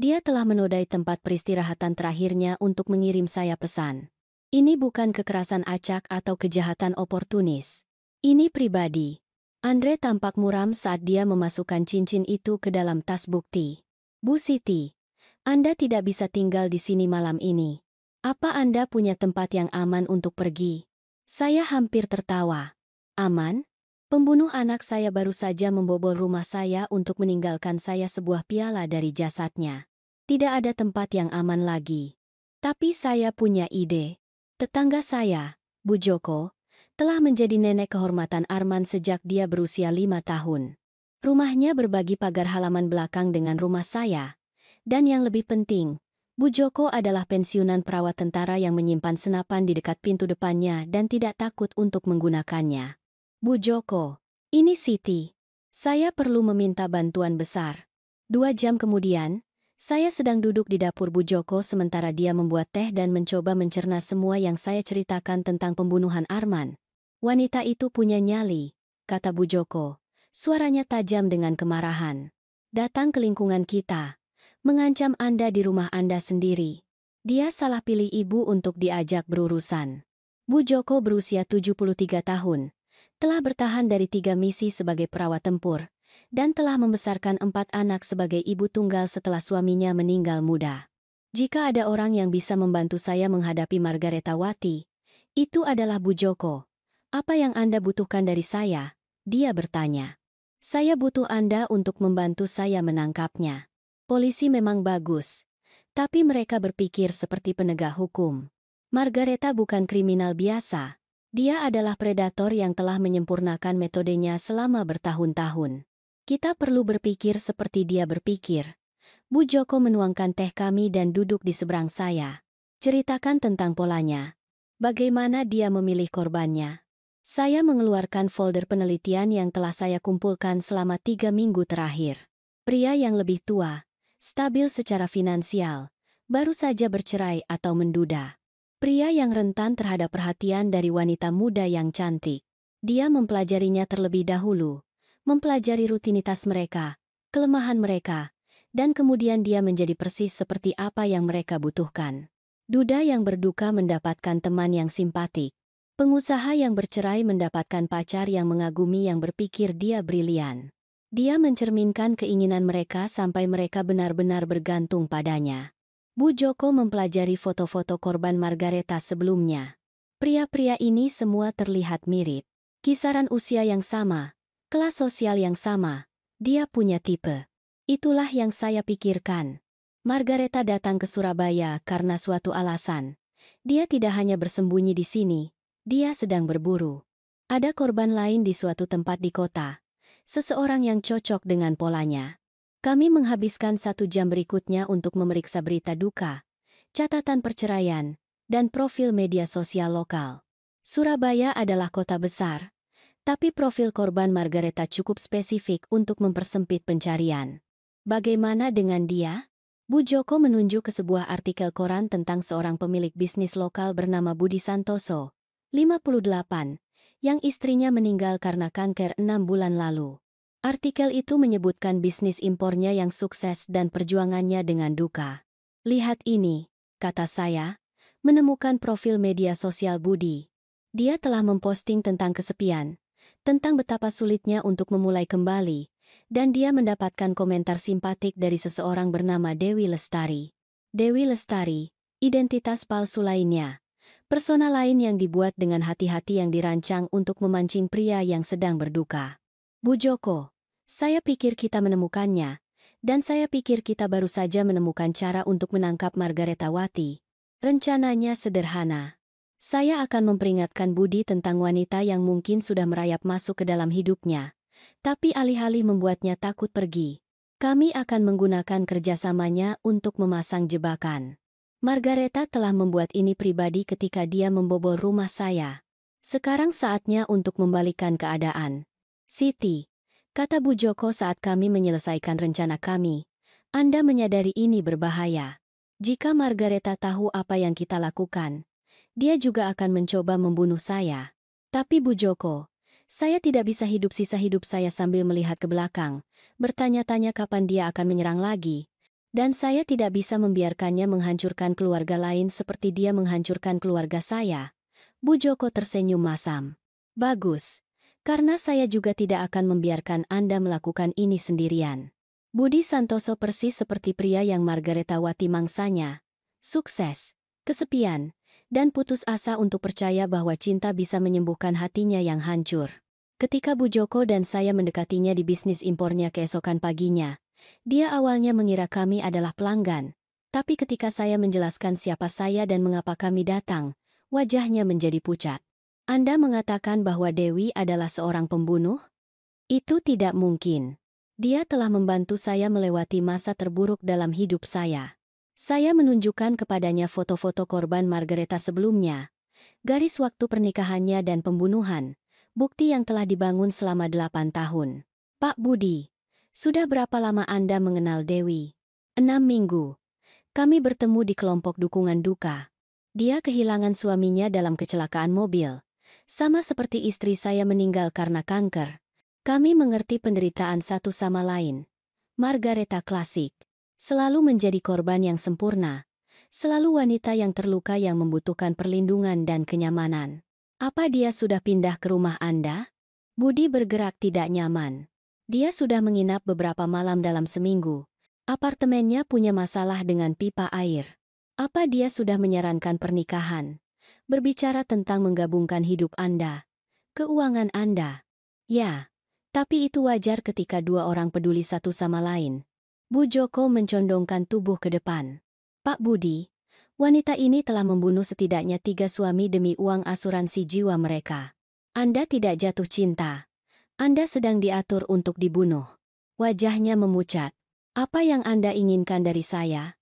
Dia telah menodai tempat peristirahatan terakhirnya untuk mengirim saya pesan. Ini bukan kekerasan acak atau kejahatan oportunis. Ini pribadi. Andre tampak muram saat dia memasukkan cincin itu ke dalam tas bukti. Bu Siti, Anda tidak bisa tinggal di sini malam ini. Apa Anda punya tempat yang aman untuk pergi? Saya hampir tertawa. Aman? Pembunuh anak saya baru saja membobol rumah saya untuk meninggalkan saya sebuah piala dari jasadnya. Tidak ada tempat yang aman lagi. Tapi saya punya ide. Tetangga saya, Bu Joko, telah menjadi nenek kehormatan Arman sejak dia berusia 5 tahun. Rumahnya berbagi pagar halaman belakang dengan rumah saya. Dan yang lebih penting, Bu Joko adalah pensiunan perawat tentara yang menyimpan senapan di dekat pintu depannya dan tidak takut untuk menggunakannya. Bu Joko, ini Siti. Saya perlu meminta bantuan besar. 2 jam kemudian, saya sedang duduk di dapur Bu Joko sementara dia membuat teh dan mencoba mencerna semua yang saya ceritakan tentang pembunuhan Arman. Wanita itu punya nyali, kata Bu Joko. Suaranya tajam dengan kemarahan. Datang ke lingkungan kita. Mengancam Anda di rumah Anda sendiri. Dia salah pilih ibu untuk diajak berurusan. Bu Joko berusia 73 tahun. Telah bertahan dari 3 misi sebagai perawat tempur, dan telah membesarkan 4 anak sebagai ibu tunggal setelah suaminya meninggal muda. Jika ada orang yang bisa membantu saya menghadapi Margareta Wati, itu adalah Bu Joko. Apa yang Anda butuhkan dari saya? Dia bertanya. Saya butuh Anda untuk membantu saya menangkapnya. Polisi memang bagus, tapi mereka berpikir seperti penegak hukum. Margareta bukan kriminal biasa. Dia adalah predator yang telah menyempurnakan metodenya selama bertahun-tahun. Kita perlu berpikir seperti dia berpikir. Bu Joko menuangkan teh kami dan duduk di seberang saya. Ceritakan tentang polanya. Bagaimana dia memilih korbannya. Saya mengeluarkan folder penelitian yang telah saya kumpulkan selama 3 minggu terakhir. Pria yang lebih tua, stabil secara finansial, baru saja bercerai atau menduda. Pria yang rentan terhadap perhatian dari wanita muda yang cantik. Dia mempelajarinya terlebih dahulu, mempelajari rutinitas mereka, kelemahan mereka, dan kemudian dia menjadi persis seperti apa yang mereka butuhkan. Duda yang berduka mendapatkan teman yang simpatik. Pengusaha yang bercerai mendapatkan pacar yang mengagumi yang berpikir dia brilian. Dia mencerminkan keinginan mereka sampai mereka benar-benar bergantung padanya. Bu Joko mempelajari foto-foto korban Margareta sebelumnya. Pria-pria ini semua terlihat mirip. Kisaran usia yang sama, kelas sosial yang sama. Dia punya tipe. Itulah yang saya pikirkan. Margareta datang ke Surabaya karena suatu alasan. Dia tidak hanya bersembunyi di sini, dia sedang berburu. Ada korban lain di suatu tempat di kota. Seseorang yang cocok dengan polanya. Kami menghabiskan 1 jam berikutnya untuk memeriksa berita duka, catatan perceraian, dan profil media sosial lokal. Surabaya adalah kota besar, tapi profil korban Margareta cukup spesifik untuk mempersempit pencarian. Bagaimana dengan dia? Bu Joko menunjuk ke sebuah artikel koran tentang seorang pemilik bisnis lokal bernama Budi Santoso, 58, yang istrinya meninggal karena kanker 6 bulan lalu. Artikel itu menyebutkan bisnis impornya yang sukses dan perjuangannya dengan duka. Lihat ini, kata saya, menemukan profil media sosial Budi. Dia telah memposting tentang kesepian, tentang betapa sulitnya untuk memulai kembali, dan dia mendapatkan komentar simpatik dari seseorang bernama Dewi Lestari. Dewi Lestari, identitas palsu lainnya. Persona lain yang dibuat dengan hati-hati yang dirancang untuk memancing pria yang sedang berduka. Bu Joko, saya pikir kita menemukannya, dan saya pikir kita baru saja menemukan cara untuk menangkap Margaretha Wati. Rencananya sederhana. Saya akan memperingatkan Budi tentang wanita yang mungkin sudah merayap masuk ke dalam hidupnya. Tapi alih-alih membuatnya takut pergi, kami akan menggunakan kerjasamanya untuk memasang jebakan. Margaretha telah membuat ini pribadi ketika dia membobol rumah saya. Sekarang saatnya untuk membalikkan keadaan. Siti, kata Bu Joko saat kami menyelesaikan rencana kami, Anda menyadari ini berbahaya. Jika Margaretha tahu apa yang kita lakukan, dia juga akan mencoba membunuh saya. Tapi Bu Joko, saya tidak bisa hidup sisa hidup saya sambil melihat ke belakang, bertanya-tanya kapan dia akan menyerang lagi. Dan saya tidak bisa membiarkannya menghancurkan keluarga lain seperti dia menghancurkan keluarga saya. Bu Joko tersenyum masam. Bagus, karena saya juga tidak akan membiarkan Anda melakukan ini sendirian. Budi Santoso persis seperti pria yang Margaretha Wati mangsanya. Sukses, kesepian, dan putus asa untuk percaya bahwa cinta bisa menyembuhkan hatinya yang hancur. Ketika Bu Joko dan saya mendekatinya di bisnis impornya keesokan paginya, dia awalnya mengira kami adalah pelanggan. Tapi ketika saya menjelaskan siapa saya dan mengapa kami datang, wajahnya menjadi pucat. Anda mengatakan bahwa Dewi adalah seorang pembunuh? Itu tidak mungkin. Dia telah membantu saya melewati masa terburuk dalam hidup saya. Saya menunjukkan kepadanya foto-foto korban Margaretha sebelumnya, garis waktu pernikahannya dan pembunuhan, bukti yang telah dibangun selama 8 tahun. Pak Budi, sudah berapa lama Anda mengenal Dewi? 6 minggu. Kami bertemu di kelompok dukungan duka. Dia kehilangan suaminya dalam kecelakaan mobil. Sama seperti istri saya meninggal karena kanker. Kami mengerti penderitaan satu sama lain. Margaretha klasik. Selalu menjadi korban yang sempurna. Selalu wanita yang terluka yang membutuhkan perlindungan dan kenyamanan. Apa dia sudah pindah ke rumah Anda? Budi bergerak tidak nyaman. Dia sudah menginap beberapa malam dalam seminggu. Apartemennya punya masalah dengan pipa air. Apa dia sudah menyarankan pernikahan? Berbicara tentang menggabungkan hidup Anda, keuangan Anda. Ya, tapi itu wajar ketika dua orang peduli satu sama lain. Bu Joko mencondongkan tubuh ke depan. Pak Budi, wanita ini telah membunuh setidaknya 3 suami demi uang asuransi jiwa mereka. Anda tidak jatuh cinta. Anda sedang diatur untuk dibunuh. Wajahnya memucat. Apa yang Anda inginkan dari saya?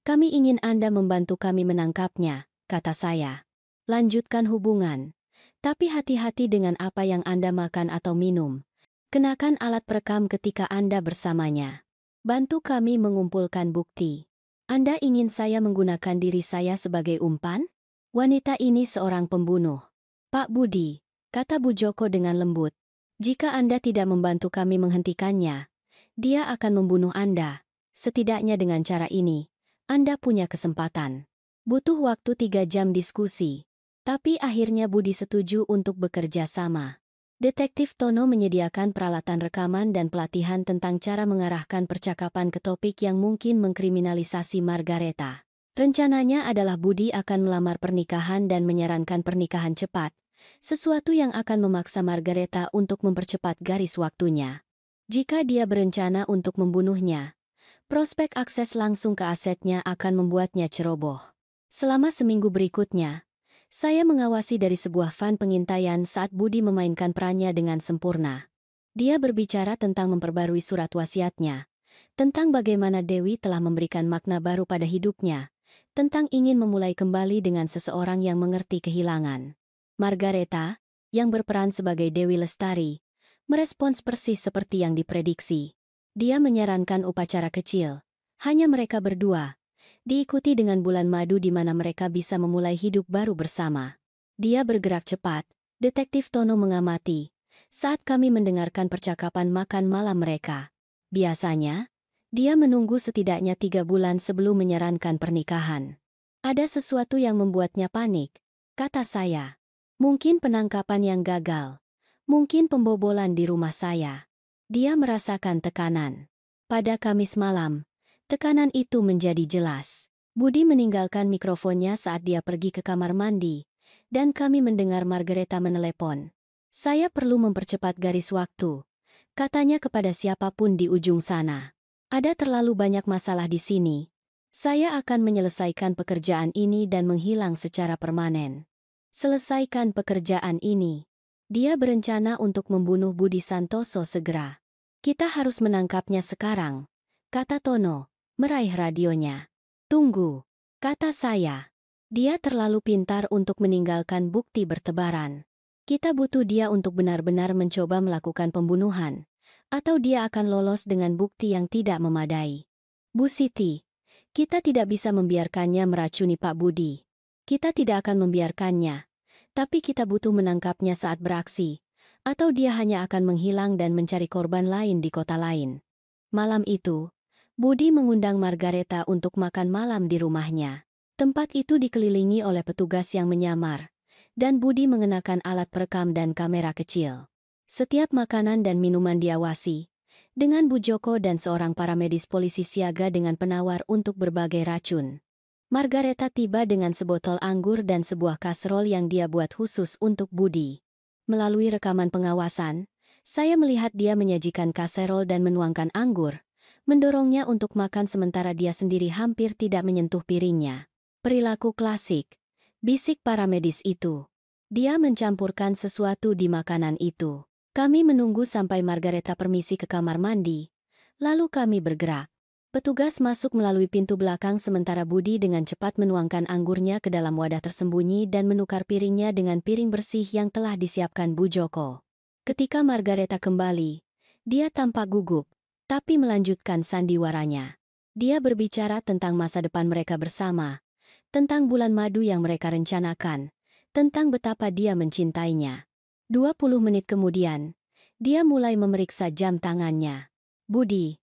Kami ingin Anda membantu kami menangkapnya, kata saya. Lanjutkan hubungan. Tapi hati-hati dengan apa yang Anda makan atau minum. Kenakan alat perekam ketika Anda bersamanya. Bantu kami mengumpulkan bukti. Anda ingin saya menggunakan diri saya sebagai umpan? Wanita ini seorang pembunuh. Pak Budi, kata Bu Joko dengan lembut. Jika Anda tidak membantu kami menghentikannya, dia akan membunuh Anda. Setidaknya dengan cara ini, Anda punya kesempatan. Butuh waktu 3 jam diskusi. Tapi akhirnya Budi setuju untuk bekerja sama. Detektif Tono menyediakan peralatan rekaman dan pelatihan tentang cara mengarahkan percakapan ke topik yang mungkin mengkriminalisasi Margaretha. Rencananya adalah Budi akan melamar pernikahan dan menyarankan pernikahan cepat, sesuatu yang akan memaksa Margaretha untuk mempercepat garis waktunya. Jika dia berencana untuk membunuhnya, prospek akses langsung ke asetnya akan membuatnya ceroboh. Selama seminggu berikutnya, saya mengawasi dari sebuah van pengintaian saat Budi memainkan perannya dengan sempurna. Dia berbicara tentang memperbarui surat wasiatnya, tentang bagaimana Dewi telah memberikan makna baru pada hidupnya, tentang ingin memulai kembali dengan seseorang yang mengerti kehilangan. Margaretha, yang berperan sebagai Dewi Lestari, merespons persis seperti yang diprediksi. Dia menyarankan upacara kecil, Hanya mereka berdua, diikuti dengan bulan madu di mana mereka bisa memulai hidup baru bersama. Dia bergerak cepat, Detektif Tono mengamati, saat kami mendengarkan percakapan makan malam mereka. Biasanya, dia menunggu setidaknya 3 bulan sebelum menyarankan pernikahan. Ada sesuatu yang membuatnya panik, kata saya. Mungkin penangkapan yang gagal. Mungkin pembobolan di rumah saya. Dia merasakan tekanan. Pada Kamis malam, tekanan itu menjadi jelas. Budi meninggalkan mikrofonnya saat dia pergi ke kamar mandi, dan kami mendengar Margareta menelepon. Saya perlu mempercepat garis waktu, katanya kepada siapapun di ujung sana. Ada terlalu banyak masalah di sini. Saya akan menyelesaikan pekerjaan ini dan menghilang secara permanen. Selesaikan pekerjaan ini. Dia berencana untuk membunuh Budi Santoso segera. Kita harus menangkapnya sekarang, kata Tono, meraih radionya. Tunggu, kata saya. Dia terlalu pintar untuk meninggalkan bukti bertebaran. Kita butuh dia untuk benar-benar mencoba melakukan pembunuhan, atau dia akan lolos dengan bukti yang tidak memadai. Bu Siti, kita tidak bisa membiarkannya meracuni Pak Budi. Kita tidak akan membiarkannya, tapi kita butuh menangkapnya saat beraksi, atau dia hanya akan menghilang dan mencari korban lain di kota lain. Malam itu, Budi mengundang Margareta untuk makan malam di rumahnya. Tempat itu dikelilingi oleh petugas yang menyamar, dan Budi mengenakan alat perekam dan kamera kecil. Setiap makanan dan minuman diawasi, dengan Bu Joko dan seorang paramedis polisi siaga dengan penawar untuk berbagai racun. Margareta tiba dengan sebotol anggur dan sebuah kaserol yang dia buat khusus untuk Budi. Melalui rekaman pengawasan, saya melihat dia menyajikan kaserol dan menuangkan anggur, mendorongnya untuk makan sementara dia sendiri hampir tidak menyentuh piringnya. Perilaku klasik, bisik para medis itu. Dia mencampurkan sesuatu di makanan itu. Kami menunggu sampai Margareta permisi ke kamar mandi, lalu kami bergerak. Petugas masuk melalui pintu belakang sementara Budi dengan cepat menuangkan anggurnya ke dalam wadah tersembunyi dan menukar piringnya dengan piring bersih yang telah disiapkan Bu Joko. Ketika Margareta kembali, dia tampak gugup, tapi melanjutkan sandiwaranya. Dia berbicara tentang masa depan mereka bersama, tentang bulan madu yang mereka rencanakan, tentang betapa dia mencintainya. 20 menit kemudian, dia mulai memeriksa jam tangannya. Budi,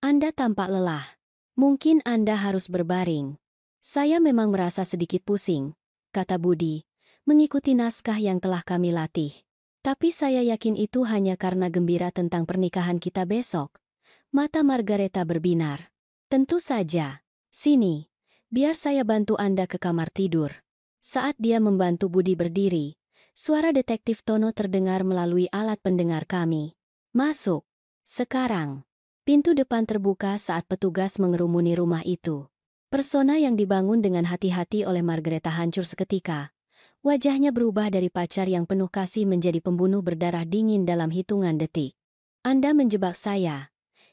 Anda tampak lelah. Mungkin Anda harus berbaring. Saya memang merasa sedikit pusing, kata Budi, mengikuti naskah yang telah kami latih. Tapi saya yakin itu hanya karena gembira tentang pernikahan kita besok. Mata Margareta berbinar. Tentu saja. Sini. Biar saya bantu Anda ke kamar tidur. Saat dia membantu Budi berdiri, suara Detektif Tono terdengar melalui alat pendengar kami. Masuk. Sekarang. Pintu depan terbuka saat petugas mengerumuni rumah itu. Persona yang dibangun dengan hati-hati oleh Margareta hancur seketika. Wajahnya berubah dari pacar yang penuh kasih menjadi pembunuh berdarah dingin dalam hitungan detik. Anda menjebak saya.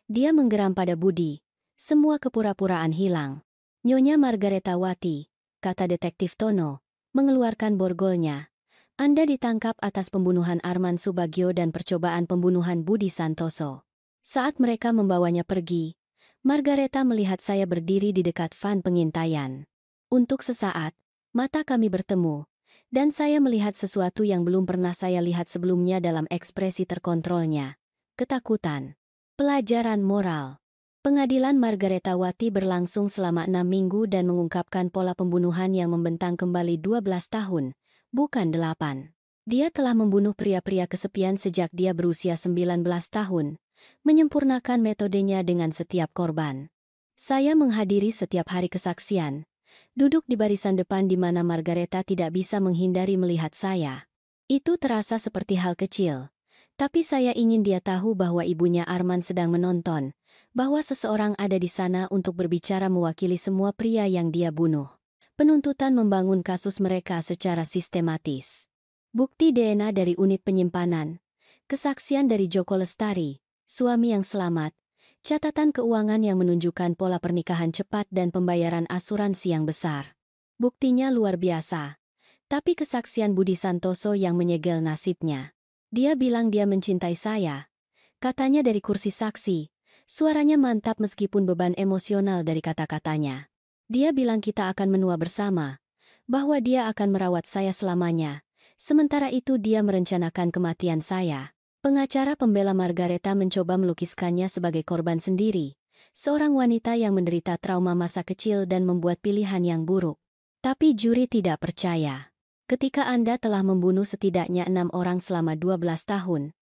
Dia menggeram pada Budi. Semua kepura-puraan hilang. Nyonya Margareta Wati, kata Detektif Tono, mengeluarkan borgolnya. Anda ditangkap atas pembunuhan Arman Subagio dan percobaan pembunuhan Budi Santoso. Saat mereka membawanya pergi, Margareta melihat saya berdiri di dekat van pengintaian. Untuk sesaat, mata kami bertemu, dan saya melihat sesuatu yang belum pernah saya lihat sebelumnya dalam ekspresi terkontrolnya. Ketakutan. Pelajaran moral. Pengadilan Margareta Wati berlangsung selama 6 minggu dan mengungkapkan pola pembunuhan yang membentang kembali 12 tahun, bukan 8. Dia telah membunuh pria-pria kesepian sejak dia berusia 19 tahun, menyempurnakan metodenya dengan setiap korban. Saya menghadiri setiap hari kesaksian, duduk di barisan depan di mana Margareta tidak bisa menghindari melihat saya. Itu terasa seperti hal kecil, tapi saya ingin dia tahu bahwa ibunya Arman sedang menonton, bahwa seseorang ada di sana untuk berbicara mewakili semua pria yang dia bunuh. Penuntutan membangun kasus mereka secara sistematis. Bukti DNA dari unit penyimpanan, kesaksian dari Joko Lestari, suami yang selamat, catatan keuangan yang menunjukkan pola pernikahan cepat dan pembayaran asuransi yang besar. Buktinya luar biasa. Tapi kesaksian Budi Santoso yang menyegel nasibnya. Dia bilang dia mencintai saya. Katanya dari kursi saksi, Suaranya mantap meskipun beban emosional dari kata-katanya. Dia bilang kita akan menua bersama, bahwa dia akan merawat saya selamanya. Sementara itu dia merencanakan kematian saya. Pengacara pembela Margareta mencoba melukiskannya sebagai korban sendiri, seorang wanita yang menderita trauma masa kecil dan membuat pilihan yang buruk. Tapi juri tidak percaya. Ketika Anda telah membunuh setidaknya 6 orang selama 12 tahun,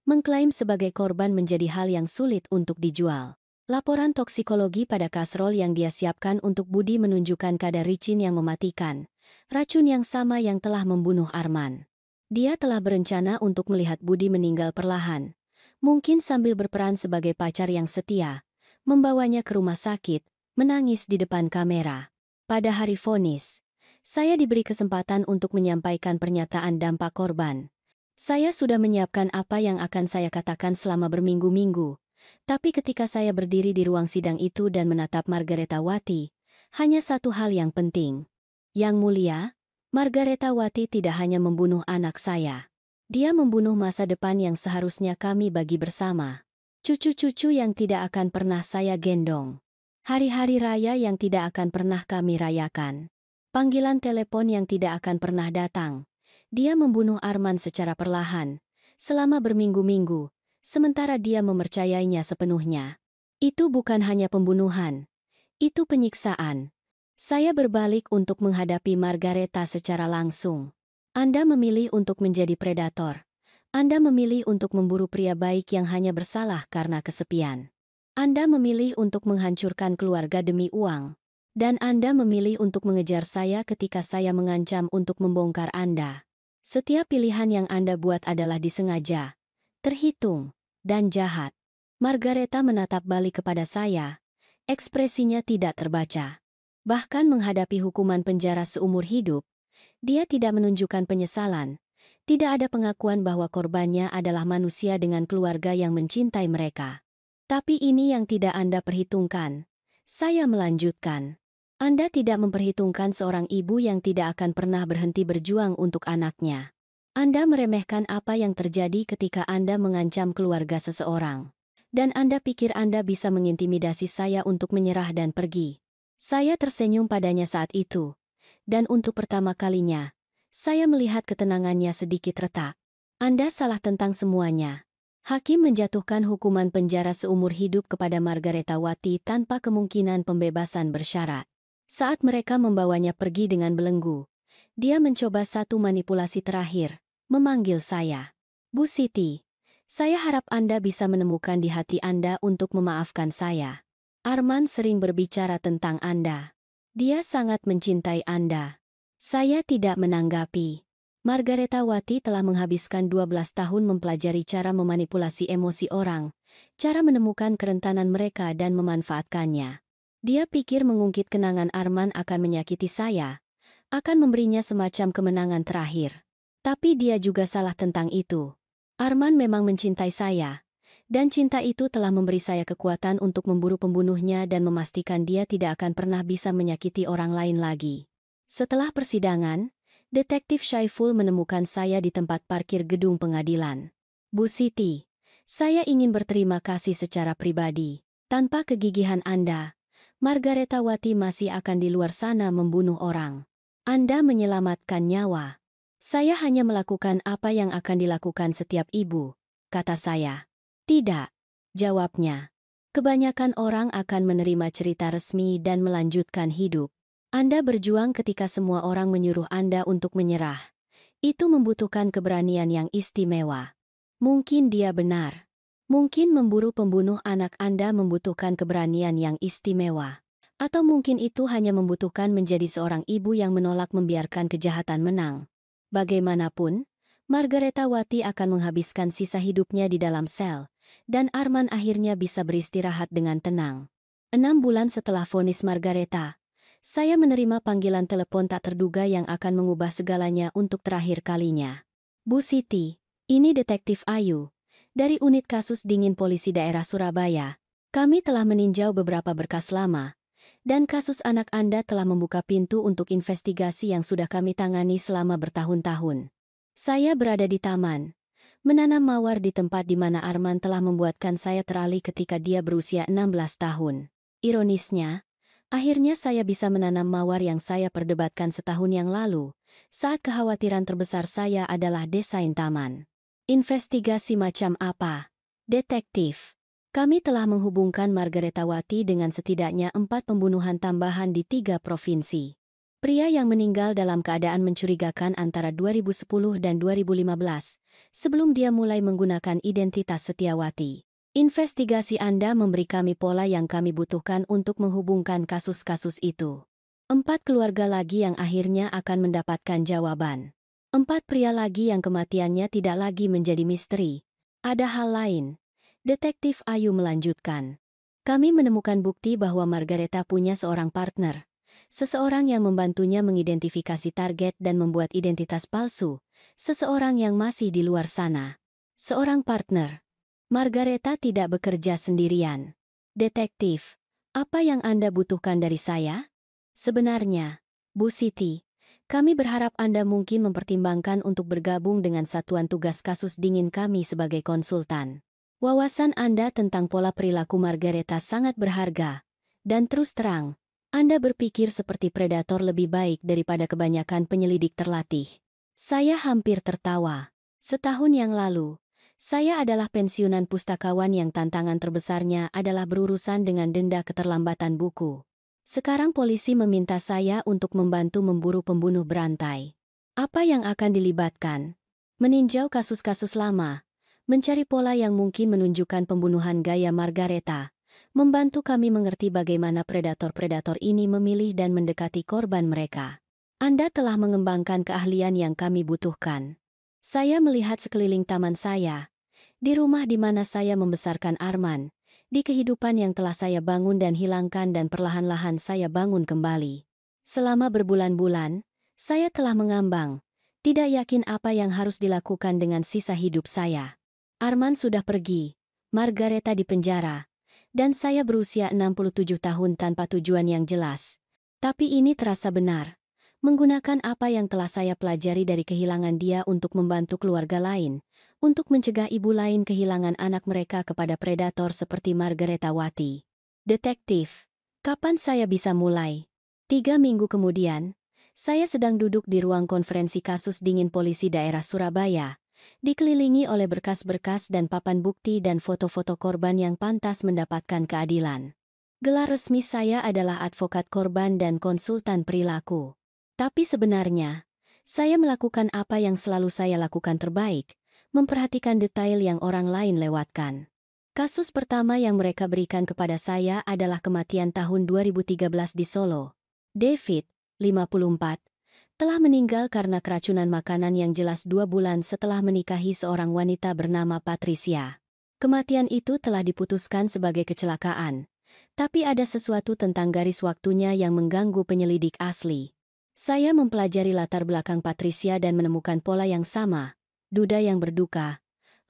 mengklaim sebagai korban menjadi hal yang sulit untuk dijual. Laporan toksikologi pada kasrol yang dia siapkan untuk Budi menunjukkan kadar ricin yang mematikan, racun yang sama yang telah membunuh Arman. Dia telah berencana untuk melihat Budi meninggal perlahan, mungkin sambil berperan sebagai pacar yang setia, membawanya ke rumah sakit, menangis di depan kamera. Pada hari vonis, saya diberi kesempatan untuk menyampaikan pernyataan dampak korban. Saya sudah menyiapkan apa yang akan saya katakan selama berminggu-minggu, tapi ketika saya berdiri di ruang sidang itu dan menatap Margareta Wati, hanya satu hal yang penting. Yang mulia, Margareta Wati tidak hanya membunuh anak saya. Dia membunuh masa depan yang seharusnya kami bagi bersama. Cucu-cucu yang tidak akan pernah saya gendong. Hari-hari raya yang tidak akan pernah kami rayakan. Panggilan telepon yang tidak akan pernah datang. Dia membunuh Arman secara perlahan, selama berminggu-minggu, sementara dia mempercayainya sepenuhnya. Itu bukan hanya pembunuhan, itu penyiksaan. Saya berbalik untuk menghadapi Margareta secara langsung. Anda memilih untuk menjadi predator. Anda memilih untuk memburu pria baik yang hanya bersalah karena kesepian. Anda memilih untuk menghancurkan keluarga demi uang. Dan Anda memilih untuk mengejar saya ketika saya mengancam untuk membongkar Anda. Setiap pilihan yang Anda buat adalah disengaja, terhitung, dan jahat. Margareta menatap balik kepada saya. Ekspresinya tidak terbaca. Bahkan menghadapi hukuman penjara seumur hidup, dia tidak menunjukkan penyesalan. Tidak ada pengakuan bahwa korbannya adalah manusia dengan keluarga yang mencintai mereka. Tapi ini yang tidak Anda perhitungkan. Saya melanjutkan. Anda tidak memperhitungkan seorang ibu yang tidak akan pernah berhenti berjuang untuk anaknya. Anda meremehkan apa yang terjadi ketika Anda mengancam keluarga seseorang. Dan Anda pikir Anda bisa mengintimidasi saya untuk menyerah dan pergi. Saya tersenyum padanya saat itu. Dan untuk pertama kalinya, saya melihat ketenangannya sedikit retak. Anda salah tentang semuanya. Hakim menjatuhkan hukuman penjara seumur hidup kepada Margareta Wati tanpa kemungkinan pembebasan bersyarat. Saat mereka membawanya pergi dengan belenggu, dia mencoba satu manipulasi terakhir, memanggil saya. Bu Siti, saya harap Anda bisa menemukan di hati Anda untuk memaafkan saya. Arman sering berbicara tentang Anda. Dia sangat mencintai Anda. Saya tidak menanggapi. Margareta Wati telah menghabiskan 12 tahun mempelajari cara memanipulasi emosi orang, cara menemukan kerentanan mereka dan memanfaatkannya. Dia pikir mengungkit kenangan Arman akan menyakiti saya, akan memberinya semacam kemenangan terakhir. Tapi dia juga salah tentang itu. Arman memang mencintai saya, dan cinta itu telah memberi saya kekuatan untuk memburu pembunuhnya dan memastikan dia tidak akan pernah bisa menyakiti orang lain lagi. Setelah persidangan, Detektif Syaiful menemukan saya di tempat parkir gedung pengadilan. Bu Siti, saya ingin berterima kasih secara pribadi. Tanpa kegigihan Anda, Margareta Wati masih akan di luar sana membunuh orang. Anda menyelamatkan nyawa. Saya hanya melakukan apa yang akan dilakukan setiap ibu, kata saya. Tidak, jawabnya. Kebanyakan orang akan menerima cerita resmi dan melanjutkan hidup. Anda berjuang ketika semua orang menyuruh Anda untuk menyerah. Itu membutuhkan keberanian yang istimewa. Mungkin dia benar. Mungkin memburu pembunuh anak Anda membutuhkan keberanian yang istimewa. Atau mungkin itu hanya membutuhkan menjadi seorang ibu yang menolak membiarkan kejahatan menang. Bagaimanapun, Margareta Wati akan menghabiskan sisa hidupnya di dalam sel, dan Arman akhirnya bisa beristirahat dengan tenang. 6 bulan setelah vonis Margareta, saya menerima panggilan telepon tak terduga yang akan mengubah segalanya untuk terakhir kalinya. Bu Siti, ini Detektif Ayu. Dari unit kasus dingin polisi daerah Surabaya, kami telah meninjau beberapa berkas lama, dan kasus anak Anda telah membuka pintu untuk investigasi yang sudah kami tangani selama bertahun-tahun. Saya berada di taman, Menanam mawar di tempat di mana Arman telah membuatkan saya teralih ketika dia berusia 16 tahun. Ironisnya, akhirnya saya bisa menanam mawar yang saya perdebatkan setahun yang lalu, saat kekhawatiran terbesar saya adalah desain taman. Investigasi macam apa? Detektif. Kami telah menghubungkan Margaretawati dengan setidaknya 4 pembunuhan tambahan di 3 provinsi. Pria yang meninggal dalam keadaan mencurigakan antara 2010 dan 2015, sebelum dia mulai menggunakan identitas Setiawati. Investigasi Anda memberi kami pola yang kami butuhkan untuk menghubungkan kasus-kasus itu. 4 keluarga lagi yang akhirnya akan mendapatkan jawaban. 4 pria lagi yang kematiannya tidak lagi menjadi misteri. Ada hal lain. Detektif Ayu melanjutkan. Kami menemukan bukti bahwa Margareta punya seorang partner. Seseorang yang membantunya mengidentifikasi target dan membuat identitas palsu. Seseorang yang masih di luar sana. Seorang partner. Margareta tidak bekerja sendirian. Detektif, apa yang Anda butuhkan dari saya? Sebenarnya, Bu Siti, kami berharap Anda mungkin mempertimbangkan untuk bergabung dengan Satuan Tugas Kasus Dingin kami sebagai konsultan. Wawasan Anda tentang pola perilaku Margareta sangat berharga. Dan terus terang, Anda berpikir seperti predator lebih baik daripada kebanyakan penyelidik terlatih. Saya hampir tertawa. Setahun yang lalu, saya adalah pensiunan pustakawan yang tantangan terbesarnya adalah berurusan dengan denda keterlambatan buku. Sekarang polisi meminta saya untuk membantu memburu pembunuh berantai. Apa yang akan dilibatkan? Meninjau kasus-kasus lama, mencari pola yang mungkin menunjukkan pembunuhan gaya Margareta, membantu kami mengerti bagaimana predator-predator ini memilih dan mendekati korban mereka. Anda telah mengembangkan keahlian yang kami butuhkan. Saya melihat sekeliling taman saya, di rumah di mana saya membesarkan Arman, di kehidupan yang telah saya bangun dan hilangkan dan perlahan-lahan saya bangun kembali. Selama berbulan-bulan, saya telah mengambang, tidak yakin apa yang harus dilakukan dengan sisa hidup saya. Arman sudah pergi, Margareta di penjara, dan saya berusia 67 tahun tanpa tujuan yang jelas. Tapi ini terasa benar. Menggunakan apa yang telah saya pelajari dari kehilangan dia untuk membantu keluarga lain, untuk mencegah ibu lain kehilangan anak mereka kepada predator seperti Margaretawati. Detektif, kapan saya bisa mulai? 3 minggu kemudian, saya sedang duduk di ruang konferensi kasus dingin polisi daerah Surabaya, dikelilingi oleh berkas-berkas dan papan bukti dan foto-foto korban yang pantas mendapatkan keadilan. Gelar resmi saya adalah advokat korban dan konsultan perilaku. Tapi sebenarnya, saya melakukan apa yang selalu saya lakukan terbaik, memperhatikan detail yang orang lain lewatkan. Kasus pertama yang mereka berikan kepada saya adalah kematian tahun 2013 di Solo. David, 54, telah meninggal karena keracunan makanan yang jelas 2 bulan setelah menikahi seorang wanita bernama Patricia. Kematian itu telah diputuskan sebagai kecelakaan, tapi ada sesuatu tentang garis waktunya yang mengganggu penyelidik asli. Saya mempelajari latar belakang Patricia dan menemukan pola yang sama, duda yang berduka,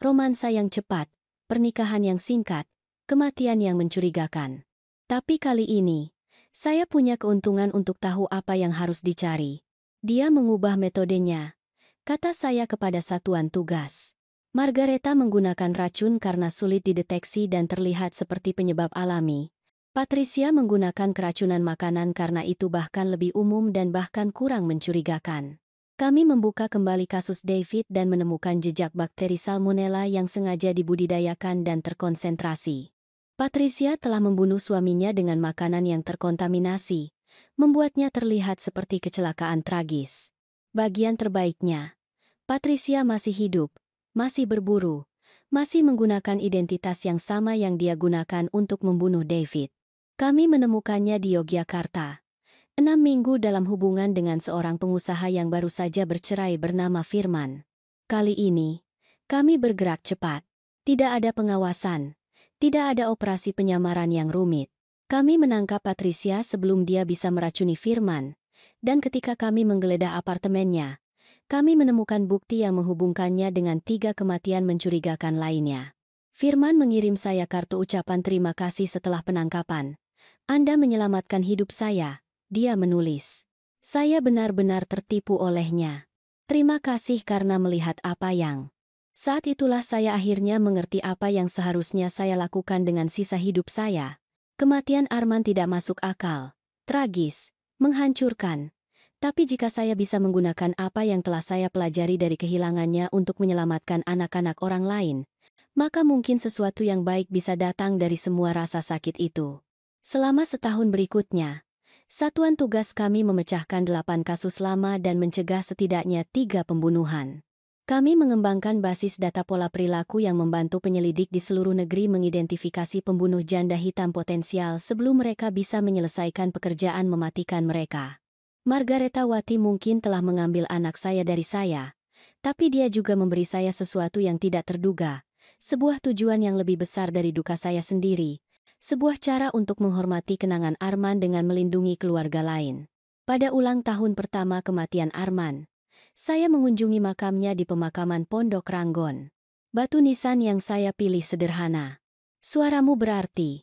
romansa yang cepat, pernikahan yang singkat, kematian yang mencurigakan. Tapi kali ini, saya punya keuntungan untuk tahu apa yang harus dicari. Dia mengubah metodenya, kata saya kepada satuan tugas. Margareta menggunakan racun karena sulit dideteksi dan terlihat seperti penyebab alami. Patricia menggunakan keracunan makanan karena itu bahkan lebih umum dan bahkan kurang mencurigakan. Kami membuka kembali kasus David dan menemukan jejak bakteri Salmonella yang sengaja dibudidayakan dan terkonsentrasi. Patricia telah membunuh suaminya dengan makanan yang terkontaminasi, membuatnya terlihat seperti kecelakaan tragis. Bagian terbaiknya, Patricia masih hidup, masih berburu, masih menggunakan identitas yang sama yang dia gunakan untuk membunuh David. Kami menemukannya di Yogyakarta. 6 minggu dalam hubungan dengan seorang pengusaha yang baru saja bercerai bernama Firman. Kali ini, kami bergerak cepat. Tidak ada pengawasan. Tidak ada operasi penyamaran yang rumit. Kami menangkap Patricia sebelum dia bisa meracuni Firman. Dan ketika kami menggeledah apartemennya, kami menemukan bukti yang menghubungkannya dengan 3 kematian mencurigakan lainnya. Firman mengirim saya kartu ucapan terima kasih setelah penangkapan. Anda menyelamatkan hidup saya, dia menulis. Saya benar-benar tertipu olehnya. Terima kasih karena melihat apa yang Saat itulah saya akhirnya mengerti apa yang seharusnya saya lakukan dengan sisa hidup saya. Kematian Arman tidak masuk akal, tragis, menghancurkan. Tapi jika saya bisa menggunakan apa yang telah saya pelajari dari kehilangannya untuk menyelamatkan anak-anak orang lain, maka mungkin sesuatu yang baik bisa datang dari semua rasa sakit itu. Selama setahun berikutnya, satuan tugas kami memecahkan 8 kasus lama dan mencegah setidaknya 3 pembunuhan. Kami mengembangkan basis data pola perilaku yang membantu penyelidik di seluruh negeri mengidentifikasi pembunuh janda hitam potensial sebelum mereka bisa menyelesaikan pekerjaan mematikan mereka. Margareta Wati mungkin telah mengambil anak saya dari saya, tapi dia juga memberi saya sesuatu yang tidak terduga, sebuah tujuan yang lebih besar dari duka saya sendiri, sebuah cara untuk menghormati kenangan Arman dengan melindungi keluarga lain. Pada ulang tahun pertama kematian Arman, saya mengunjungi makamnya di pemakaman Pondok Ranggon. Batu nisan yang saya pilih sederhana. Suaramu berarti.